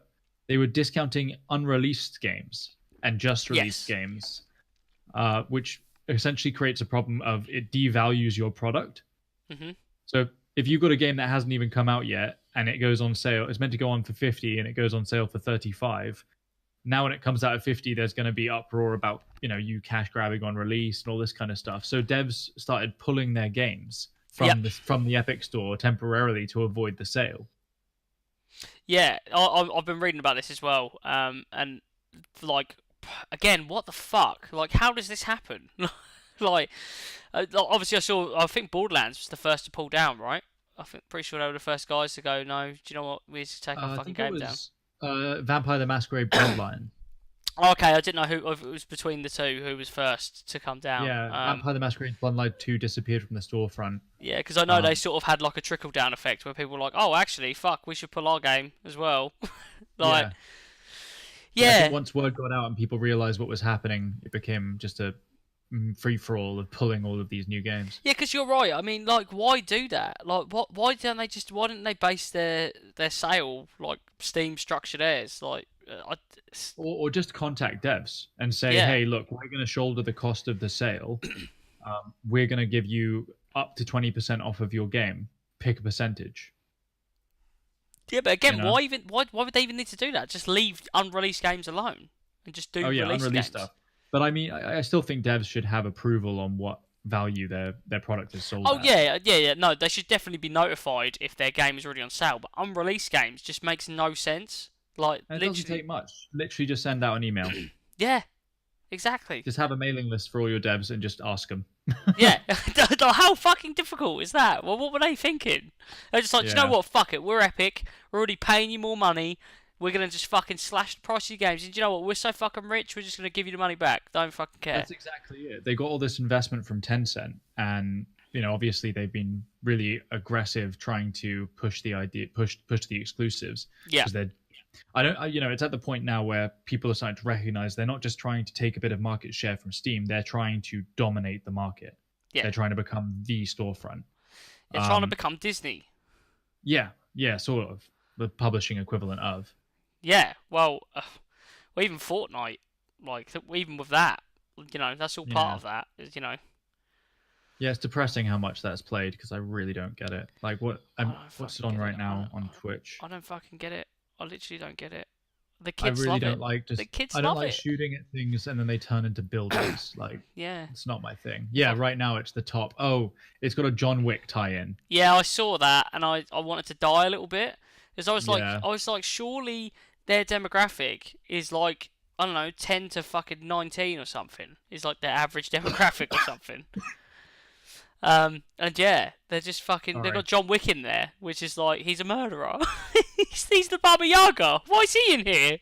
Speaker 2: discounting unreleased games and just released games, which essentially creates a problem of it devalues your product.
Speaker 1: Mm-hmm.
Speaker 2: So if you've got a game that hasn't even come out yet and it goes on sale, it's meant to go on for 50 and it goes on sale for 35. Now when it comes out at 50, there's going to be uproar about, you cash grabbing on release and all this kind of stuff. So devs started pulling their games from the Epic Store temporarily to avoid the sale.
Speaker 1: Yeah, I've been reading about this as well. And like, again, what the fuck? Like, how does this happen? Like, obviously I think Borderlands was the first to pull down, right? Pretty sure they were the first guys to go, no, do you know what? We need to take our fucking game down.
Speaker 2: Vampire the Masquerade Bloodline.
Speaker 1: Okay, I didn't know if it was between the two who was first to come down.
Speaker 2: Yeah, Vampire the Masquerade Bloodline 2 disappeared from the storefront.
Speaker 1: Yeah, because I know they sort of had like a trickle-down effect where people were like, oh, actually, fuck, we should pull our game as well. I think once word got out and people realised what was happening, it became just a free-for-all of pulling all of these new games. Yeah, because you're right. I mean, like, why do that? Like, why didn't they base their sale like Steam structured theirs? Like,
Speaker 2: or just contact devs and say, hey, look, we're going to shoulder the cost of the sale. We're going to give you up to 20% off of your game. Pick a percentage.
Speaker 1: Yeah, but again, why would they even need to do that? Just leave unreleased games alone and just do unreleased games. Stuff.
Speaker 2: But I mean, I still think devs should have approval on what value their product is sold at.
Speaker 1: Yeah. No, they should definitely be notified if their game is already on sale. But unreleased games just makes no sense. Like,
Speaker 2: it doesn't take much. Literally, just send out an email.
Speaker 1: Yeah, exactly.
Speaker 2: Just have a mailing list for all your devs and just ask them.
Speaker 1: Yeah, how fucking difficult is that? Well, what were they thinking? They're just like, do you know what? Fuck it. We're Epic. We're already paying you more money. We're going to just fucking slash the price of your games. And do you know what? We're so fucking rich, we're just going to give you the money back. Don't fucking care.
Speaker 2: That's exactly it. They got all this investment from Tencent. And, obviously they've been really aggressive trying to push the idea, push the exclusives.
Speaker 1: Yeah.
Speaker 2: Because it's at the point now where people are starting to recognize they're not just trying to take a bit of market share from Steam. They're trying to dominate the market. Yeah. They're trying to become the storefront.
Speaker 1: They're trying to become Disney.
Speaker 2: Yeah, sort of. The publishing equivalent of.
Speaker 1: Yeah, well, even Fortnite, like, even with that, that's all part of that,
Speaker 2: Yeah, it's depressing how much that's played, because I really don't get it. Like, what's it on right now on Twitch?
Speaker 1: I don't fucking get it. I literally don't get it. The
Speaker 2: kids love it.
Speaker 1: The kids
Speaker 2: I don't
Speaker 1: love
Speaker 2: like
Speaker 1: it.
Speaker 2: shooting at things and then they turn into buildings. Like,
Speaker 1: yeah,
Speaker 2: it's not my thing. Yeah, right now it's the top. Oh, it's got a John Wick tie-in.
Speaker 1: Yeah, I saw that, and I wanted to die a little bit, because I was like, surely their demographic is like, I don't know, 10 to fucking 19 or something. Is like their average demographic or something. And yeah, they're just fucking. They've got John Wick in there, which is like, he's a murderer. he's the Baba Yaga. Why is he in here?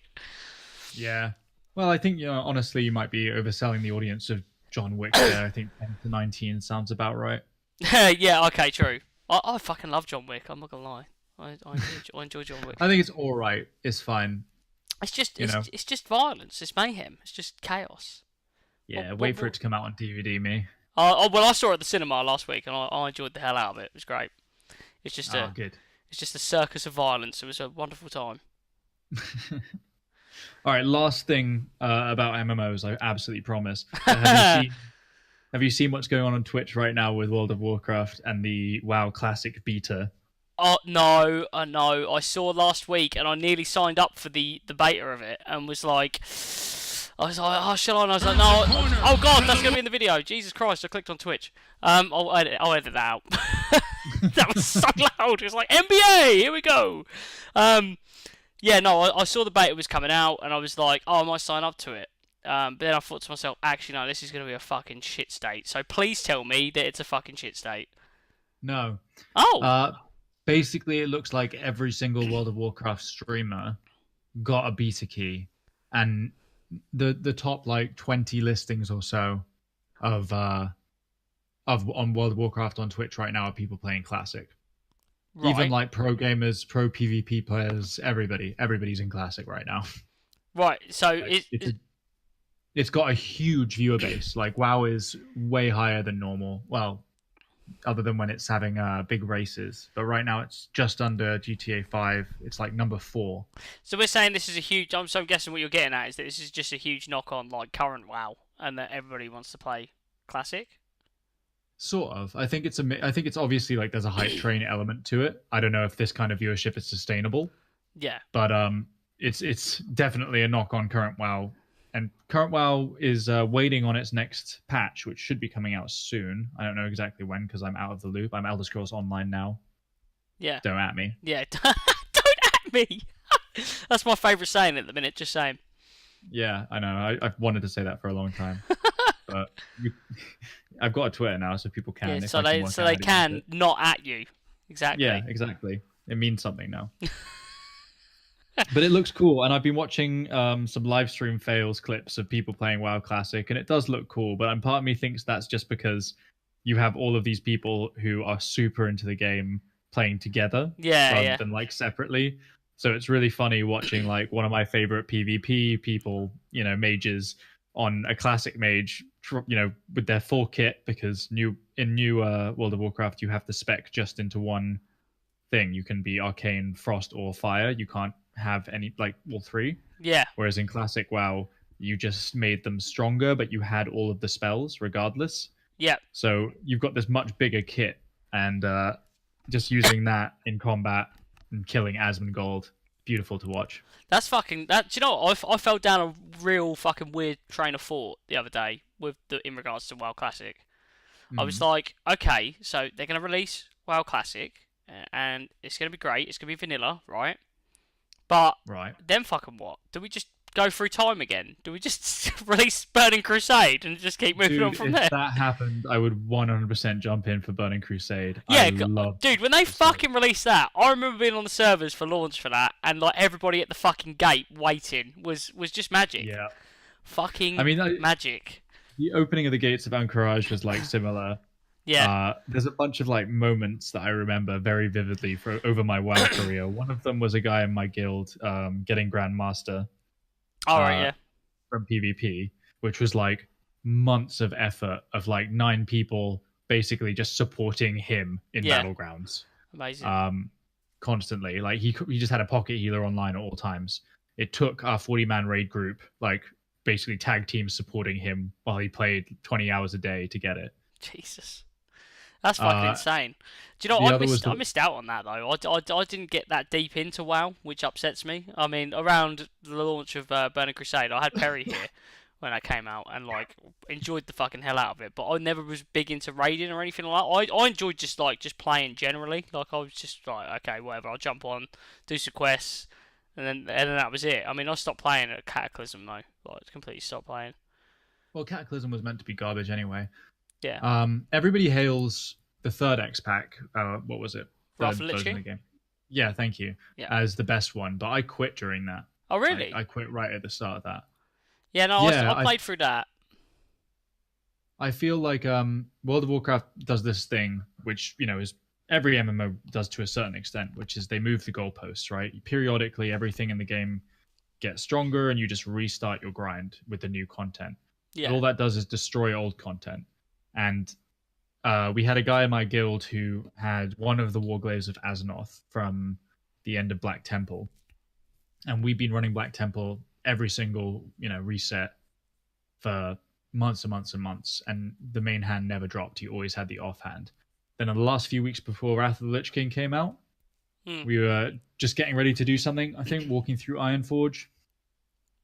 Speaker 2: Yeah. Well, I think honestly, you might be overselling the audience of John Wick there. I think 10 to 19 sounds about right.
Speaker 1: Yeah. Okay. True. I fucking love John Wick. I'm not gonna lie. I enjoy John Wick.
Speaker 2: I think it's all right. It's fine.
Speaker 1: It's just it's just violence. It's mayhem. It's just chaos.
Speaker 2: Yeah. Wait for it to come out on DVD, me.
Speaker 1: Well, I saw it at the cinema last week, and I enjoyed the hell out of it. It was great. It's just
Speaker 2: good.
Speaker 1: It's just a circus of violence. It was a wonderful time.
Speaker 2: All right, last thing about MMOs, I absolutely promise. Have you seen what's going on Twitch right now with World of Warcraft and the WoW Classic beta?
Speaker 1: Oh no, I saw last week, and I nearly signed up for the beta of it, and was like. I was like, oh, shall I? And I was like, no. Oh, God, that's going to be in the video. Jesus Christ, I clicked on Twitch. I'll edit that out. That was so loud. It was like, NBA, here we go. Yeah, no, I saw the beta was coming out, and I was like, oh, I might sign up to it. But then I thought to myself, actually, no, this is going to be a fucking shit state. So please tell me that it's a fucking shit state.
Speaker 2: No.
Speaker 1: Oh,
Speaker 2: Basically, it looks like every single World of Warcraft streamer got a beta key, and the top like 20 listings or so of on World of Warcraft on Twitch right now are people playing Classic.
Speaker 1: right.
Speaker 2: Even like pro gamers, pro PvP players, everybody's in Classic right now.
Speaker 1: Right, so
Speaker 2: Like, it's got a huge viewer base. Like WoW is way higher than normal. Well, other than when it's having big races, but right now it's just under GTA 5. It's like number 4.
Speaker 1: So we're saying this is a huge. I'm guessing what you're getting at is that this is just a huge knock on like current WoW, and that everybody wants to play Classic.
Speaker 2: Sort of. I think it's obviously like there's a hype train element to it. I don't know if this kind of viewership is sustainable,
Speaker 1: Yeah.
Speaker 2: but it's definitely a knock on current WoW. And current WoW is waiting on its next patch, which should be coming out soon. I don't know exactly when because I'm out of the loop. I'm Elder Scrolls Online now.
Speaker 1: Yeah.
Speaker 2: Don't at me.
Speaker 1: Yeah. Don't at me. That's my favourite saying at the minute. Just saying.
Speaker 2: Yeah, I know. I've wanted to say that for a long time, but I've got a Twitter now, so people can.
Speaker 1: Yeah, so they can not at you. Exactly.
Speaker 2: Yeah, exactly. It means something now. But it looks cool, and I've been watching some live stream fails clips of people playing WoW Classic, and it does look cool. But part of me thinks that's just because you have all of these people who are super into the game playing together, rather than like separately. So it's really funny watching like one of my favorite PvP people, mages on a Classic mage, with their full kit, because new World of Warcraft you have to spec just into one thing. You can be Arcane, Frost, or Fire. You can't have any like all three.
Speaker 1: Yeah.
Speaker 2: Whereas in Classic WoW, you just made them stronger, but you had all of the spells regardless.
Speaker 1: Yeah.
Speaker 2: So you've got this much bigger kit, and just using that in combat and killing Asmongold, beautiful to watch.
Speaker 1: That's fucking. Do you know what? I fell down a real fucking weird train of thought the other day in regards to WoW Classic. I was like, okay, so they're gonna release WoW Classic, and it's gonna be great. It's gonna be vanilla, right? But then fucking what? Do we just go through time again? Do we just release Burning Crusade and just keep moving on from there?
Speaker 2: If that happened, I would 100% jump in for Burning Crusade.
Speaker 1: Yeah, dude, when they fucking released that, I remember being on the servers for launch for that, and like everybody at the fucking gate waiting was just magic.
Speaker 2: Yeah.
Speaker 1: Fucking magic.
Speaker 2: The opening of the gates of Anchorage was like similar.
Speaker 1: Yeah.
Speaker 2: There's a bunch of like moments that I remember very vividly over my WoW career. One of them was a guy in my guild getting Grandmaster.
Speaker 1: All right, yeah.
Speaker 2: From PvP, which was like months of effort of like 9 people basically just supporting him in battlegrounds.
Speaker 1: Amazing.
Speaker 2: Constantly, like he just had a pocket healer online at all times. It took our 40-man raid group like basically tag teams supporting him while he played 20 hours a day to get it.
Speaker 1: Jesus. That's fucking insane. Do you know, I missed out on that, though. I didn't get that deep into WoW, which upsets me. I mean, around the launch of Burning Crusade, I had Perry here when that came out, and, like, enjoyed the fucking hell out of it. But I never was big into raiding or anything like that. I enjoyed just playing generally. Like, I was just like, okay, whatever, I'll jump on, do some quests, and then that was it. I mean, I stopped playing at Cataclysm, though. Like, completely stopped playing.
Speaker 2: Well, Cataclysm was meant to be garbage anyway.
Speaker 1: Yeah.
Speaker 2: Everybody hails the third X pack. What was it?
Speaker 1: Wrath
Speaker 2: Third
Speaker 1: of
Speaker 2: version of the game. Yeah, thank you.
Speaker 1: Yeah.
Speaker 2: As the best one, but I quit during that.
Speaker 1: Oh, really?
Speaker 2: I quit right at the start of that.
Speaker 1: Yeah, no, I played through that.
Speaker 2: I feel like World of Warcraft does this thing, which is every MMO does to a certain extent, which is they move the goalposts, right? Periodically, everything in the game gets stronger, and you just restart your grind with the new content.
Speaker 1: Yeah.
Speaker 2: And all that does is destroy old content. And we had a guy in my guild who had one of the Warglaves of Azeroth from the end of Black Temple. And we've been running Black Temple every single, reset for months and months and months. And the main hand never dropped. He always had the offhand. Then in the last few weeks before Wrath of the Lich King came out, we were just getting ready to do something. I think walking through Ironforge.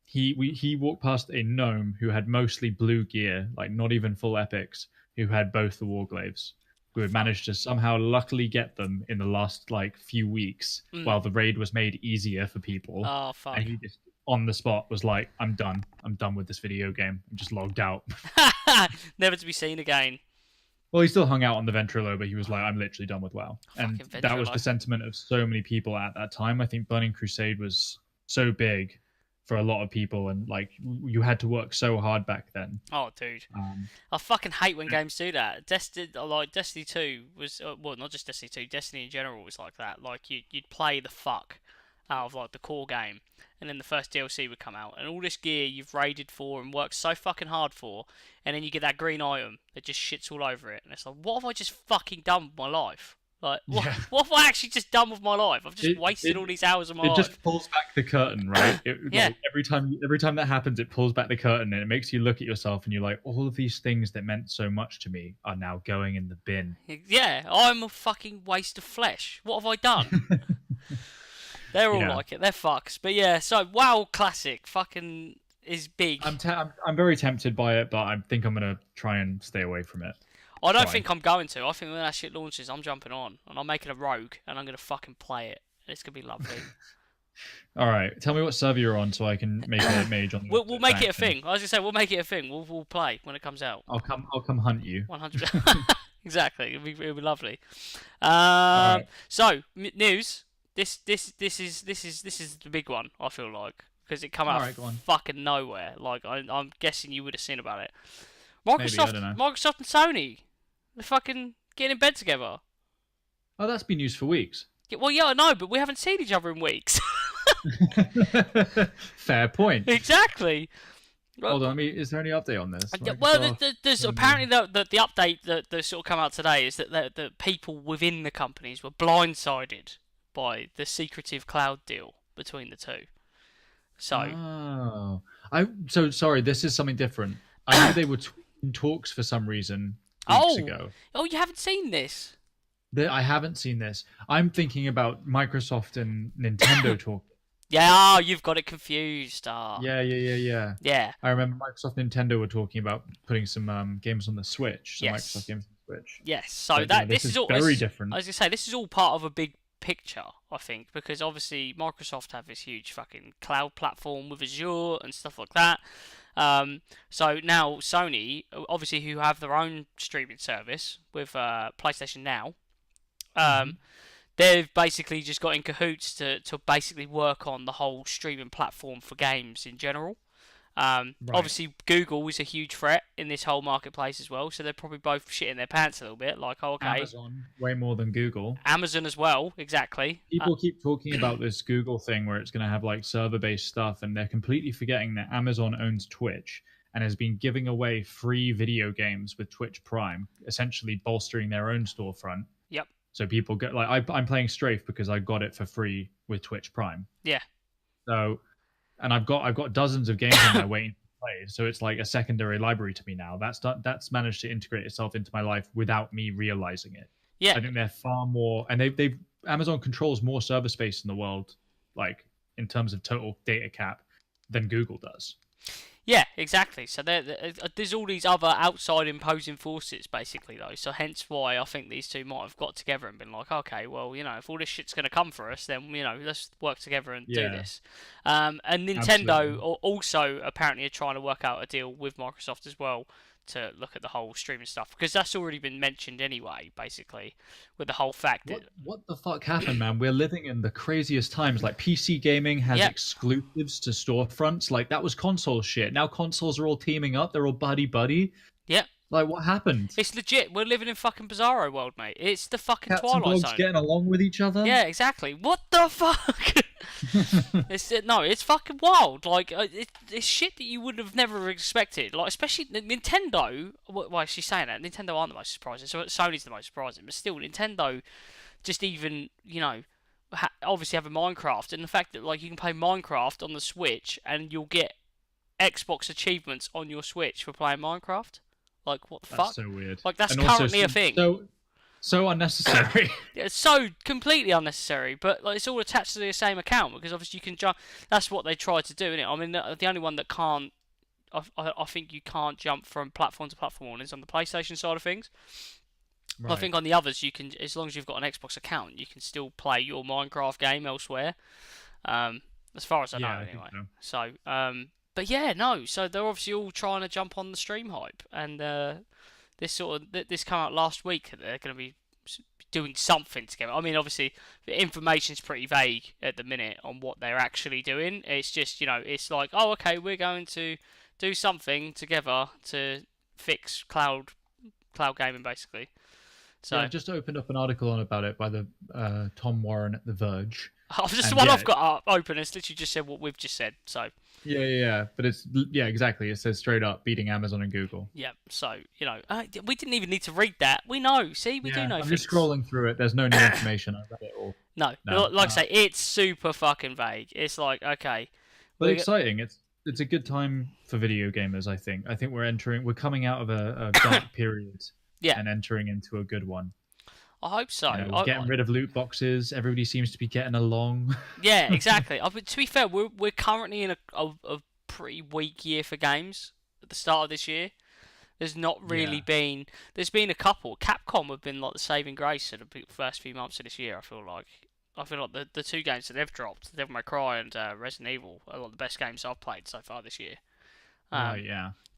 Speaker 2: He walked past a gnome who had mostly blue gear, like not even full epics, who had both the Warglaves who had managed to somehow luckily get them in the last like few weeks while the raid was made easier for people.
Speaker 1: Oh, fuck.
Speaker 2: And he just on the spot was like, I'm done with this video game, and just logged out.
Speaker 1: Never to be seen again.
Speaker 2: Well, he still hung out on the Ventrilo, but he was like, I'm literally done with WoW. And that was the sentiment of so many people at that time. I think Burning Crusade was so big for a lot of people, and like you had to work so hard back then.
Speaker 1: Oh, dude, I fucking hate when games do that. Destiny 2 was well, not just Destiny 2, Destiny in general was like that. Like you'd play the fuck out of like the core game, and then the first DLC would come out, and all this gear you've raided for and worked so fucking hard for, and then you get that green item that just shits all over it, and it's like, what have I just fucking done with my life? Like, what have I actually just done with my life? I've just wasted all these hours of my life.
Speaker 2: It just pulls back the curtain, right? Like, every time that happens, it pulls back the curtain, and it makes you look at yourself, and you're like, all of these things that meant so much to me are now going in the bin.
Speaker 1: Yeah, I'm a fucking waste of flesh. What have I done? They're all like it. They're fucks. But yeah, so WoW Classic fucking is big.
Speaker 2: I'm very tempted by it, but I think I'm gonna try and stay away from it.
Speaker 1: I don't think I'm going to. I think when that shit launches, I'm jumping on, and I'm making a rogue, and I'm gonna fucking play it. It's gonna be lovely.
Speaker 2: All right, tell me what server you're on so I can make a mage on.
Speaker 1: We'll make it a thing. I was gonna say we'll make it a thing. We'll play when it comes out.
Speaker 2: I'll come hunt you.
Speaker 1: 100%. Exactly. It'll be lovely.
Speaker 2: Right.
Speaker 1: So news. This is the big one. I feel like because it come out of fucking nowhere. Like I'm guessing you would have seen about it. Microsoft,
Speaker 2: Maybe, I don't know.
Speaker 1: Microsoft and Sony, they're fucking getting in bed together.
Speaker 2: Oh, that's been news for weeks.
Speaker 1: Yeah, well, yeah, I know, but we haven't seen each other in weeks.
Speaker 2: Fair point.
Speaker 1: Exactly.
Speaker 2: Hold on, is there any update on this?
Speaker 1: Well, there's apparently the update that sort of come out today is that the people within the companies were blindsided by the secretive cloud deal between the two. So,
Speaker 2: so sorry. This is something different. I knew they were in talks for some reason weeks ago.
Speaker 1: Oh, you haven't seen this?
Speaker 2: I haven't seen this. I'm thinking about Microsoft and Nintendo talk.
Speaker 1: Yeah, you've got it confused.
Speaker 2: Yeah.
Speaker 1: Yeah.
Speaker 2: I remember Microsoft and Nintendo were talking about putting some games on the Switch. Some Microsoft games on the Switch.
Speaker 1: Yes. So this is all
Speaker 2: very different.
Speaker 1: I was gonna say this is all part of a big picture, I think, because obviously Microsoft have this huge fucking cloud platform with Azure and stuff like that. So now Sony, obviously, who have their own streaming service with PlayStation Now, they've basically just got in cahoots to basically work on the whole streaming platform for games in general. Obviously, Google is a huge threat in this whole marketplace as well, so they're probably both shitting their pants a little bit. Like, okay,
Speaker 2: Amazon way more than Google.
Speaker 1: Amazon as well, exactly.
Speaker 2: People keep talking about this Google thing where it's going to have like server-based stuff, and they're completely forgetting that Amazon owns Twitch and has been giving away free video games with Twitch Prime, essentially bolstering their own storefront.
Speaker 1: Yep.
Speaker 2: So people get like I'm playing Strafe because I got it for free with Twitch Prime.
Speaker 1: Yeah.
Speaker 2: So. And I've got dozens of games in there waiting to play, so it's like a secondary library to me now. That's managed to integrate itself into my life without me realizing it.
Speaker 1: Yeah,
Speaker 2: I think they're far more, and they've Amazon controls more server space in the world, like in terms of total data cap, than Google does.
Speaker 1: Yeah, exactly. So there's all these other outside imposing forces, basically, though. So hence why I think these two might have got together and been like, okay, well, if all this shit's going to come for us, then, let's work together and do this. And Nintendo also apparently are trying to work out a deal with Microsoft as well to look at the whole streaming stuff, because that's already been mentioned anyway, basically, with the whole fact that...
Speaker 2: What the fuck happened, man? We're living in the craziest times. Like, PC gaming has exclusives to storefronts. Like, that was console shit. Now consoles are all teaming up. They're all buddy-buddy.
Speaker 1: Yeah.
Speaker 2: Like, what happened?
Speaker 1: It's legit. We're living in fucking Bizarro world, mate. It's the fucking
Speaker 2: Cats
Speaker 1: Twilight
Speaker 2: and dogs
Speaker 1: Zone.
Speaker 2: Getting along with each other?
Speaker 1: Yeah, exactly. What the fuck? It's fucking wild. Like, it's shit that you would have never expected. Like, especially Nintendo. Why is she saying that? Nintendo aren't the most surprising. So Sony's the most surprising. But still, Nintendo just even, obviously having Minecraft. And the fact that, like, you can play Minecraft on the Switch and you'll get Xbox achievements on your Switch for playing Minecraft. Like, what the fuck?
Speaker 2: That's so weird.
Speaker 1: Like, that's currently a thing.
Speaker 2: So unnecessary.
Speaker 1: Yeah, it's so completely unnecessary, but like, it's all attached to the same account, because obviously you can jump. That's what they try to do, isn't it? I mean, the only one that can't, I think you can't jump from platform to platform is on the PlayStation side of things. I think on the others, you can, as long as you've got an Xbox account, you can still play your Minecraft game elsewhere. As far as I know, anyway. So, but yeah, no. So they're obviously all trying to jump on the stream hype, and this came out last week that they're going to be doing something together. I mean, obviously, the information's pretty vague at the minute on what they're actually doing. It's just, it's like, oh, okay, we're going to do something together to fix cloud gaming, basically. So
Speaker 2: I just opened up an article on about it by the Tom Warren at The Verge.
Speaker 1: I've just one I've got up open. It's literally just said what we've just said. So
Speaker 2: yeah, but it's exactly. It says straight up beating Amazon and Google.
Speaker 1: Yeah, so we didn't even need to read that. We know. See, we do know.
Speaker 2: I'm just scrolling through it. There's no new information. I read it all.
Speaker 1: No, like I say, it's super fucking vague. It's like, okay,
Speaker 2: but exciting. It's a good time for video gamers. I think we're coming out of a dark period.
Speaker 1: Yeah.
Speaker 2: And entering into a good one.
Speaker 1: I hope so.
Speaker 2: We're getting rid of loot boxes. Everybody seems to be getting along.
Speaker 1: Yeah, exactly. To be fair, we're currently in a pretty weak year for games at the start of this year. There's not really been... There's been a couple. Capcom have been like the saving grace of the first few months of this year, I feel like. The two games that they've dropped, Devil May Cry and Resident Evil, are like the best games I've played so far this year.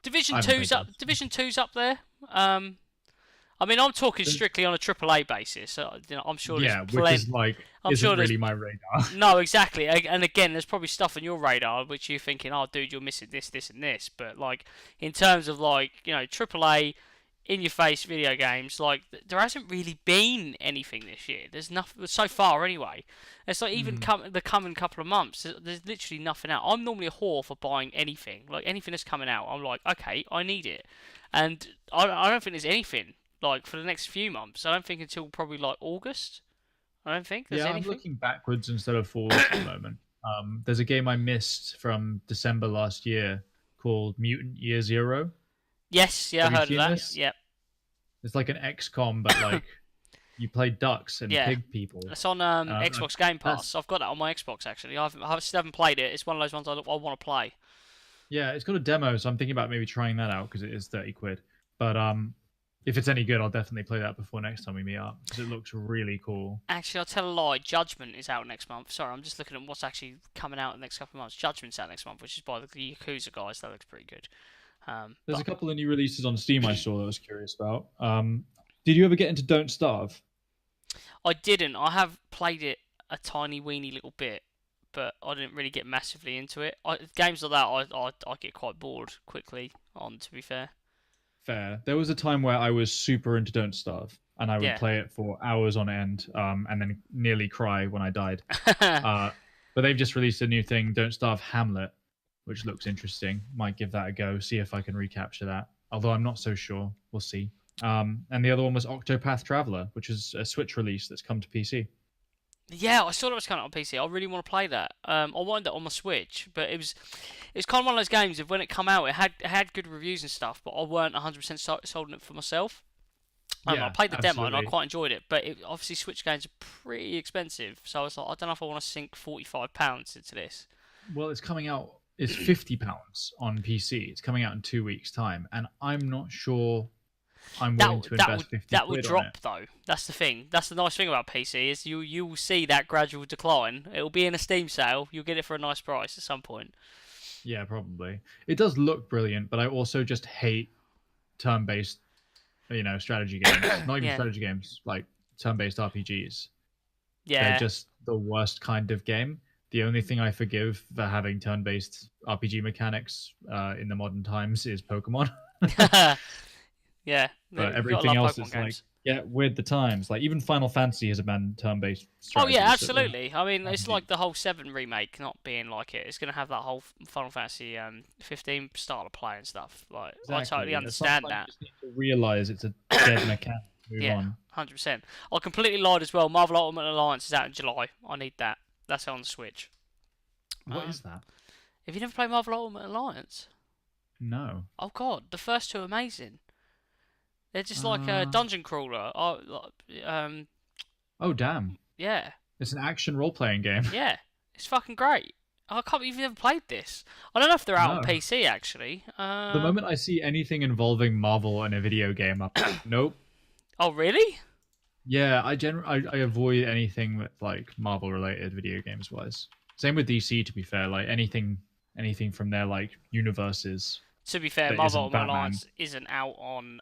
Speaker 1: Division 2's up there. I mean, I'm talking strictly on a AAA basis. I'm sure there's
Speaker 2: which is like isn't really my radar.
Speaker 1: No, exactly. And again, there's probably stuff on your radar which you're thinking, oh, dude, you're missing this, this, and this. But like, in terms of like, AAA, in-your-face video games, like there hasn't really been anything this year. There's nothing so far, anyway. It's like even the coming couple of months, there's literally nothing out. I'm normally a whore for buying anything. Like anything that's coming out, I'm like, okay, I need it. And I don't think there's anything. Like, for the next few months. I don't think until probably, like, August. I don't think there's anything.
Speaker 2: I'm looking backwards instead of forwards at the moment. There's a game I missed from December last year called Mutant Year Zero.
Speaker 1: Yes, I heard of that. This? Yep.
Speaker 2: It's like an XCOM, but, like, you play ducks and pig people.
Speaker 1: It's on Xbox Game Pass. I've got that on my Xbox, actually. I still haven't played it. It's one of those ones I want to play. Yeah,
Speaker 2: it's got a demo, so I'm thinking about maybe trying that out, because it is 30 quid. But, if it's any good, I'll definitely play that before next time we meet up, because it looks really cool.
Speaker 1: Actually, I'll tell a lie. Judgment is out next month. Sorry, I'm just looking at what's actually coming out in the next couple of months. Judgment's out next month, which is by the Yakuza guys. That looks pretty good.
Speaker 2: There's a couple of new releases on Steam I saw that I was curious about. Did you ever get into Don't Starve?
Speaker 1: I didn't. I have played it a tiny weeny little bit, but I didn't really get massively into it. Games like that, I get quite bored quickly on, to be fair.
Speaker 2: Fair. There was a time where I was super into Don't Starve, and I would play it for hours on end, and then nearly cry when I died. But they've just released a new thing, Don't Starve Hamlet, which looks interesting. Might give that a go, see if I can recapture that. Although I'm not so sure. We'll see. And the other one was Octopath Traveler, which is a Switch release that's come to PC.
Speaker 1: Yeah, I saw that was coming out on PC. I really want to play that. I wanted that on my Switch, but it's kind of one of those games of when it come out, it had good reviews and stuff, but I weren't 100% sold on it for myself. I played the demo and I quite enjoyed it, but obviously Switch games are pretty expensive, so I was like, I don't know if I want to sink £45 into this.
Speaker 2: Well, it's coming out. It's £50 on PC. It's coming out in 2 weeks' time, and I'm not sure I'm willing to invest 50
Speaker 1: That would drop,
Speaker 2: on it.
Speaker 1: though. That's the thing. That's the nice thing about PC is you will see that gradual decline. It'll be in a Steam sale. You'll get it for a nice price at some point.
Speaker 2: Yeah, probably. It does look brilliant, but I also just hate turn-based, strategy games. Not even strategy games, like turn-based RPGs.
Speaker 1: Yeah.
Speaker 2: They're just the worst kind of game. The only thing I forgive for having turn-based RPG mechanics in the modern times is Pokemon.
Speaker 1: Yeah,
Speaker 2: but everything else is games. With the times. Like even Final Fantasy has a banned turn-based strategy.
Speaker 1: Oh yeah, absolutely. I mean, it's like the whole 7 remake not being like it. It's going to have that whole Final Fantasy 15 style of play and stuff. Like exactly. I totally understand that.
Speaker 2: You just need to realise it's a dead mechanic. Move on.
Speaker 1: 100%. I completely lied as well. Marvel Ultimate Alliance is out in July. I need that. That's on the Switch.
Speaker 2: What is that?
Speaker 1: Have you never played Marvel Ultimate Alliance?
Speaker 2: No.
Speaker 1: Oh god, the first two are amazing. They're just like a dungeon crawler.
Speaker 2: Oh damn.
Speaker 1: Yeah.
Speaker 2: It's an action role-playing game.
Speaker 1: Yeah. It's fucking great. I can't believe you've never played this. I don't know if they're out on PC, actually.
Speaker 2: The moment I see anything involving Marvel in a video game, I'm like, nope.
Speaker 1: Oh, really?
Speaker 2: Yeah, I avoid anything that's like Marvel related video games wise. Same with DC, to be fair. Like anything from their like universes
Speaker 1: To be fair,
Speaker 2: that
Speaker 1: Marvel
Speaker 2: isn't
Speaker 1: Ultimate
Speaker 2: Batman.
Speaker 1: Alliance isn't out on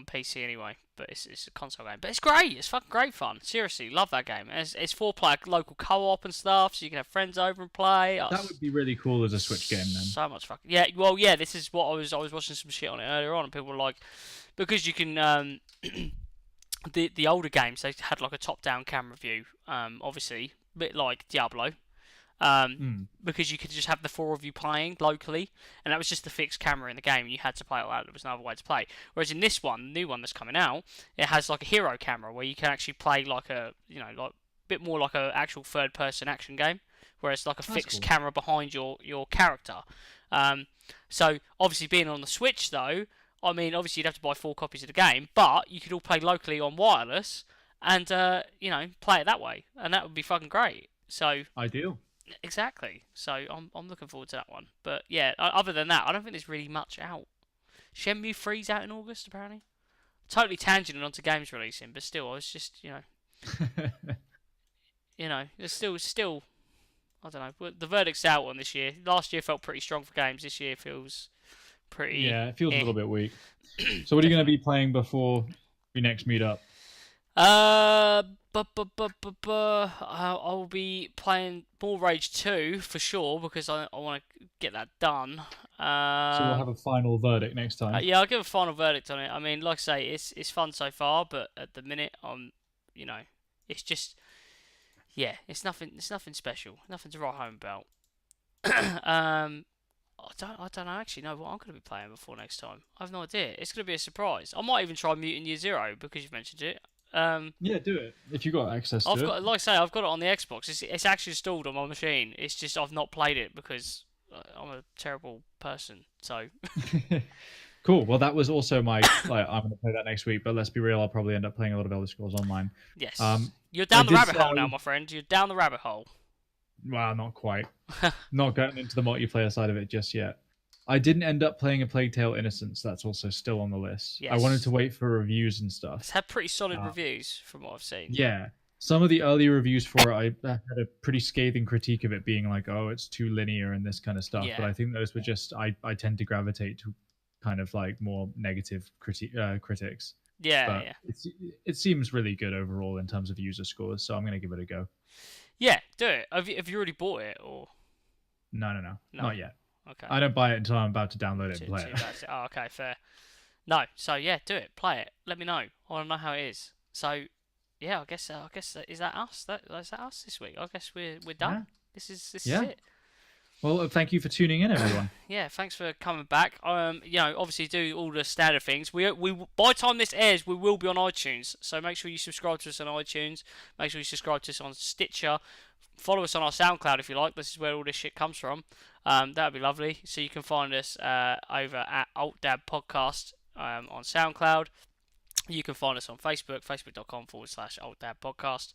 Speaker 1: PC anyway, but it's a console game. But it's great. It's fucking great fun. Seriously, love that game. It's 4-player local co-op and stuff, so you can have friends over and play. Oh,
Speaker 2: That would be really cool as a Switch game then.
Speaker 1: so much fucking yeah. Well, yeah. This is what I was watching some shit on it earlier on, and people were like, because you can the older games they had like a top-down camera view. Obviously, a bit like Diablo. Because you could just have the four of you playing locally, and that was just the fixed camera in the game, and you had to play it like that. There was no other way to play. Whereas in this one, the new one that's coming out, it has like a hero camera where you can actually play like a, like a bit more like a actual third-person action game, where it's like a fixed camera behind your character. So obviously being on the Switch though, I mean obviously you'd have to buy 4 copies of the game, but you could all play locally on wireless, and play it that way, and that would be fucking great. So
Speaker 2: Ideal.
Speaker 1: exactly. So I'm looking forward to that one. But yeah, other than that, I don't think there's really much out. Shenmue 3's out in August, apparently. Totally tangenting onto games releasing, but still, I was just, it's still, I don't know. The verdict's out on this year. Last year felt pretty strong for games. This year feels pretty.
Speaker 2: Yeah, it feels a little bit weak. So what are you going to be playing before we next meet up?
Speaker 1: I'll be playing more Rage 2 for sure because I want to get that done.
Speaker 2: So we'll have a final verdict next time.
Speaker 1: Yeah, I'll give a final verdict on it. I mean, like I say, it's fun so far, but at the minute, it's just, yeah, it's nothing special, nothing to write home about. I don't actually know what I'm going to be playing before next time. I have no idea. It's going to be a surprise. I might even try Mutant Year Zero because you've mentioned it.
Speaker 2: Yeah, do it if you got access to it.
Speaker 1: Like I say, I've got it on the Xbox. It's actually installed on my machine. It's just I've not played it because I'm a terrible person. So
Speaker 2: cool. Well, that was also my like. I'm going to play that next week, but let's be real. I'll probably end up playing a lot of Elder Scrolls Online.
Speaker 1: Yes. You're down the rabbit hole now, my friend. You're down the rabbit hole.
Speaker 2: Well, not quite. Not getting into the multiplayer side of it just yet. I didn't end up playing A Plague Tale: Innocence. That's also still on the list.
Speaker 1: Yes.
Speaker 2: I wanted to wait for reviews and stuff.
Speaker 1: It's had pretty solid reviews from what I've seen.
Speaker 2: Yeah. Some of the early reviews for it, I had a pretty scathing critique of it being like, oh, it's too linear and this kind of stuff.
Speaker 1: Yeah.
Speaker 2: But I think those were just, I tend to gravitate to kind of like more negative critics.
Speaker 1: Yeah,
Speaker 2: but
Speaker 1: yeah.
Speaker 2: It seems really good overall in terms of user scores, so I'm going to give it a go.
Speaker 1: Yeah, do it. Have you already bought it or?
Speaker 2: No, not yet.
Speaker 1: Okay.
Speaker 2: I don't buy it until I'm about to download it and play it.
Speaker 1: Oh, okay, fair. No, so yeah, do it. Play it. Let me know. I want to know how it is. So, yeah, I guess is that us? Is that us this week? I guess we're done.
Speaker 2: Yeah.
Speaker 1: This is
Speaker 2: Yeah.
Speaker 1: it.
Speaker 2: Well, thank you for tuning in, everyone.
Speaker 1: Yeah, thanks for coming back. Obviously do all the standard things. We by the time this airs, we will be on iTunes. So make sure you subscribe to us on iTunes. Make sure you subscribe to us on Stitcher. Follow us on our SoundCloud if you like. This is where all this shit comes from. That would be lovely. So you can find us over at AltDab Podcast on SoundCloud. You can find us on Facebook, facebook.com/AltDab Podcast.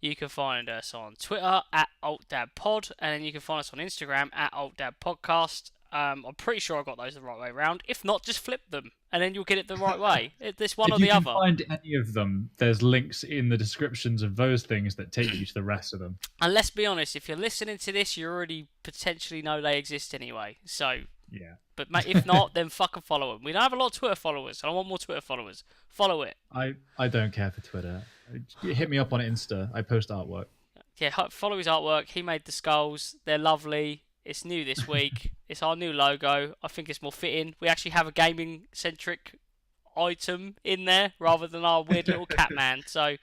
Speaker 1: You can find us on Twitter at AltDabPod, and then you can find us on Instagram at AltDabPodcast. I'm pretty sure I got those the right way around. If not, just flip them, and then you'll get it the right way. This one or the other.
Speaker 2: If you can find any of them, there's links in the descriptions of those things that take you to the rest of them.
Speaker 1: And let's be honest, if you're listening to this, you already potentially know they exist anyway. So,
Speaker 2: yeah.
Speaker 1: But if not, then fucking follow them. We don't have a lot of Twitter followers. I want more Twitter followers. Follow it.
Speaker 2: I don't care for Twitter. Hit me up on Insta. I post artwork.
Speaker 1: Yeah, follow his artwork. He made the skulls. They're lovely. It's new this week. It's our new logo. I think it's more fitting. We actually have a gaming-centric item in there rather than our weird little cat man. So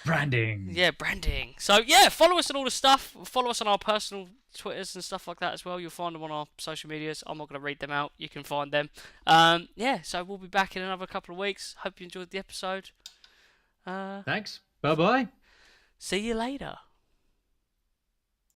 Speaker 2: branding.
Speaker 1: Yeah, branding. So yeah, follow us on all the stuff. Follow us on our personal Twitters and stuff like that as well. You'll find them on our social medias. I'm not going to read them out. You can find them. Yeah, so we'll be back in another couple of weeks. Hope you enjoyed the episode.
Speaker 2: Thanks. Bye-bye.
Speaker 1: See you later.